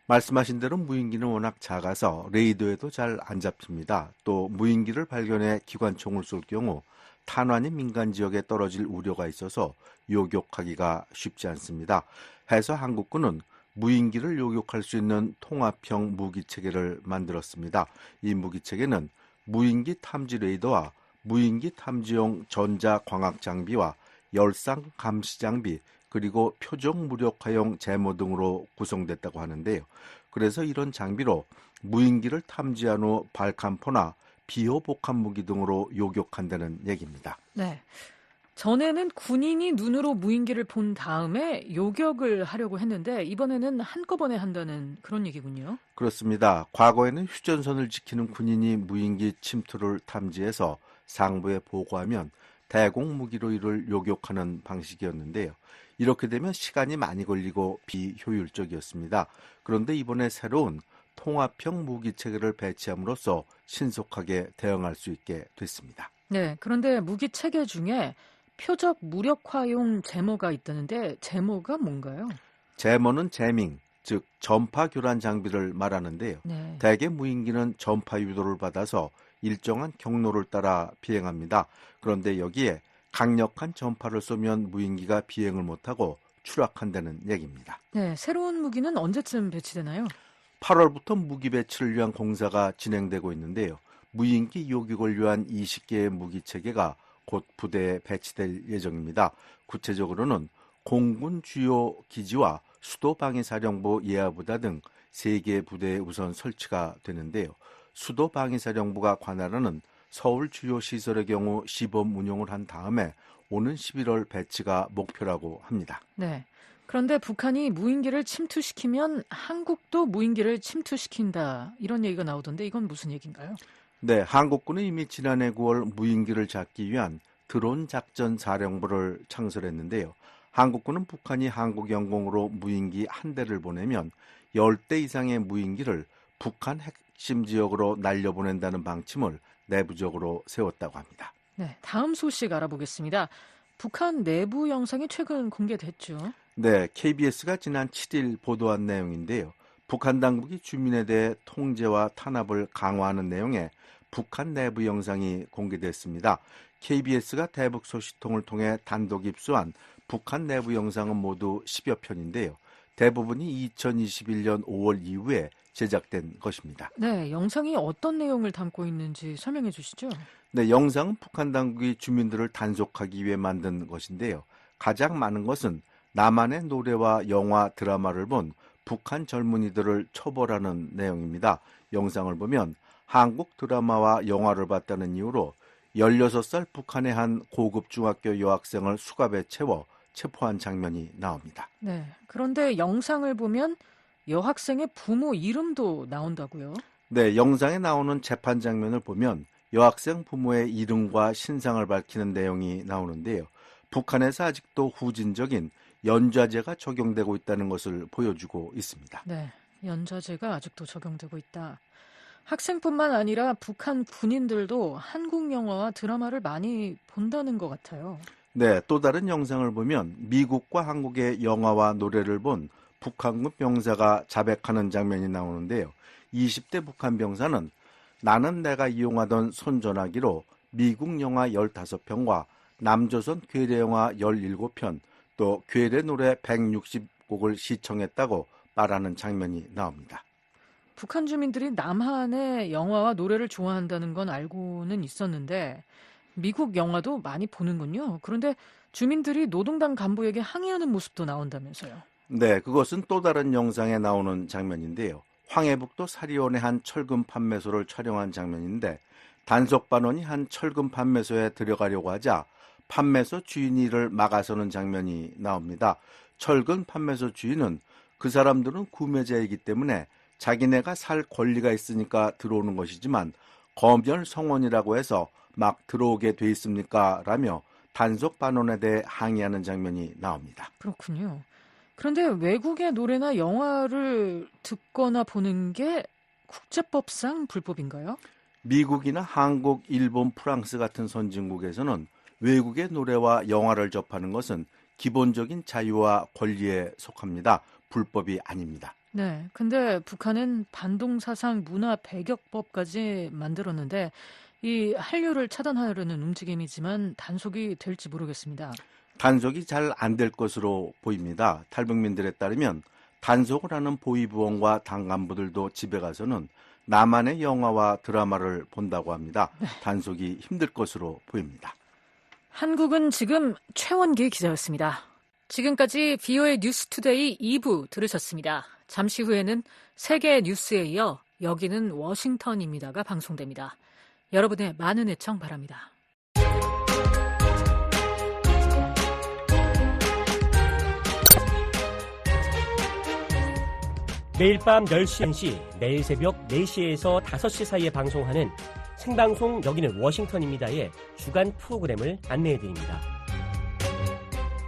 말씀하신 대로 무인기는 워낙 작아서 레이더에도 잘 안 잡힙니다. 또 무인기를 발견해 기관총을 쏠 경우 탄환이 민간 지역에 떨어질 우려가 있어서 요격하기가 쉽지 않습니다. 해서 한국군은 무인기를 요격할 수 있는 통합형 무기체계를 만들었습니다. 이 무기체계는 무인기 탐지 레이더와 무인기 탐지용 전자광학 장비와 열상 감시 장비 그리고 표적 무력화용 제모 등으로 구성됐다고 하는데요. 그래서 이런 장비로 무인기를 탐지한 후 발칸포나 비호 복합 무기 등으로 요격한다는 얘기입니다. 네, 전에는 군인이 눈으로 무인기를 본 다음에 요격을 하려고 했는데 이번에는 한꺼번에 한다는 그런 얘기군요. 그렇습니다. 과거에는 휴전선을 지키는 군인이 무인기 침투를 탐지해서 상부에 보고하면 대공 무기로 이를 요격하는 방식이었는데요. 이렇게 되면 시간이 많이 걸리고 비효율적이었습니다. 그런데 이번에 새로운 통합형 무기 체계를 배치함으로써 신속하게 대응할 수 있게 됐습니다. 네, 그런데 무기 체계 중에 표적 무력화용 제모가 있다는데 제모가 뭔가요? 제모는 제밍, 즉 전파 교란 장비를 말하는데요. 네. 대개 무인기는 전파 유도를 받아서 일정한 경로를 따라 비행합니다. 그런데 여기에 강력한 전파를 쏘면 무인기가 비행을 못하고 추락한다는 얘기입니다. 네, 새로운 무기는 언제쯤 배치되나요? 8월부터 무기 배치를 위한 공사가 진행되고 있는데요. 무인기 요격을 위한 20개의 무기 체계가 곧 부대에 배치될 예정입니다. 구체적으로는 공군 주요 기지와 수도방위사령부 예하부대 등 3개의 부대에 우선 설치가 되는데요. 수도방위사령부가 관할하는 서울 주요 시설의 경우 시범 운용을 한 다음에 오는 11월 배치가 목표라고 합니다. 네. 그런데 북한이 무인기를 침투시키면 한국도 무인기를 침투시킨다 이런 얘기가 나오던데 이건 무슨 얘기인가요? 네, 한국군은 이미 지난해 9월 무인기를 잡기 위한 드론 작전 사령부를 창설했는데요. 한국군은 북한이 한국 영공으로 무인기 한 대를 보내면 10대 이상의 무인기를 북한 핵심 지역으로 날려보낸다는 방침을 내부적으로 세웠다고 합니다. 네, 다음 소식 알아보겠습니다. 북한 내부 영상이 최근 공개됐죠. 네, KBS가 지난 7일 보도한 내용인데요. 북한 당국이 주민에 대해 통제와 탄압을 강화하는 내용의 북한 내부 영상이 공개됐습니다. KBS가 대북 소식통을 통해 단독 입수한 북한 내부 영상은 모두 10여 편인데요. 대부분이 2021년 5월 이후에 제작된 것입니다. 네, 영상이 어떤 내용을 담고 있는지 설명해 주시죠. 네, 영상은 북한 당국이 주민들을 단속하기 위해 만든 것인데요. 가장 많은 것은 남한의 노래와 영화, 드라마를 본 북한 젊은이들을 처벌하는 내용입니다. 영상을 보면 한국 드라마와 영화를 봤다는 이유로 16살 북한의 한 고급 중학교 여학생을 수갑에 채워 체포한 장면이 나옵니다. 네, 그런데 영상을 보면 여학생의 부모 이름도 나온다고요? 네, 영상에 나오는 재판 장면을 보면 여학생 부모의 이름과 신상을 밝히는 내용이 나오는데요. 북한에서 아직도 후진적인 연좌제가 적용되고 있다는 것을 보여주고 있습니다. 네, 연좌제가 아직도 적용되고 있다. 학생뿐만 아니라 북한 군인들도 한국 영화와 드라마를 많이 본다는 것 같아요. 네, 또 다른 영상을 보면 미국과 한국의 영화와 노래를 본 북한군 병사가 자백하는 장면이 나오는데요. 20대 북한 병사는 나는 내가 이용하던 손전화기로 미국 영화 15편과 남조선 괴뢰 영화 17편, 또 괴뢰 노래 160곡을 시청했다고 말하는 장면이 나옵니다. 북한 주민들이 남한의 영화와 노래를 좋아한다는 건 알고는 있었는데 미국 영화도 많이 보는군요. 그런데 주민들이 노동당 간부에게 항의하는 모습도 나온다면서요. 네, 그것은 또 다른 영상에 나오는 장면인데요. 황해북도 사리온의 한 철금 판매소를 촬영한 장면인데 단속반원이 한 철금 판매소에 들어가려고 하자 판매소 주인이 이를 막아서는 장면이 나옵니다. 철금 판매소 주인은 그 사람들은 구매자이기 때문에 자기네가 살 권리가 있으니까 들어오는 것이지만 검열 성원이라고 해서 막 들어오게 돼 있습니까? 라며 단속반원에 대해 항의하는 장면이 나옵니다. 그렇군요. 그런데 외국의 노래나 영화를 듣거나 보는 게 국제법상 불법인가요? 미국이나 한국, 일본, 프랑스 같은 선진국에서는 외국의 노래와 영화를 접하는 것은 기본적인 자유와 권리에 속합니다. 불법이 아닙니다. 네, 근데 북한은 반동사상 문화 배격법까지 만들었는데 이 한류를 차단하려는 움직임이지만 단속이 될지 모르겠습니다. 단속이 잘 안 될 것으로 보입니다. 탈북민들에 따르면 단속을 하는 보위부원과 당 간부들도 집에 가서는 남한의 영화와 드라마를 본다고 합니다. 단속이 힘들 것으로 보입니다. 한국은 지금 최원기 기자였습니다. 지금까지 VOA 뉴스투데이 2부 들으셨습니다. 잠시 후에는 세계 뉴스에 이어 여기는 워싱턴입니다가 방송됩니다. 여러분의 많은 애청 바랍니다. 매일 밤 10시 1시, 매일 새벽 4시에서 5시 사이에 방송하는 생방송 여기는 워싱턴입니다의 주간 프로그램을 안내해드립니다.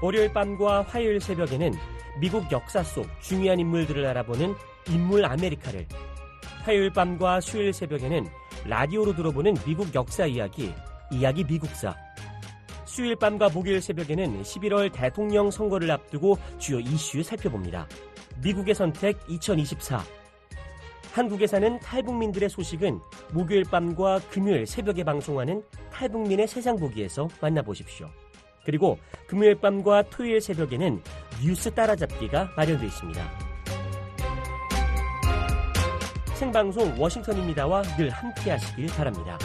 월요일 밤과 화요일 새벽에는 미국 역사 속 중요한 인물들을 알아보는 인물 아메리카를, 화요일 밤과 수요일 새벽에는 라디오로 들어보는 미국 역사 이야기 미국사, 수요일 밤과 목요일 새벽에는 11월 대통령 선거를 앞두고 주요 이슈 살펴봅니다. 미국의 선택 2024. 한국에 사는 탈북민들의 소식은 목요일 밤과 금요일 새벽에 방송하는 탈북민의 세상 보기에서 만나보십시오. 그리고 금요일 밤과 토요일 새벽에는 뉴스 따라잡기가 마련되어 있습니다. 생방송 워싱턴입니다와 늘 함께 하시길 바랍니다.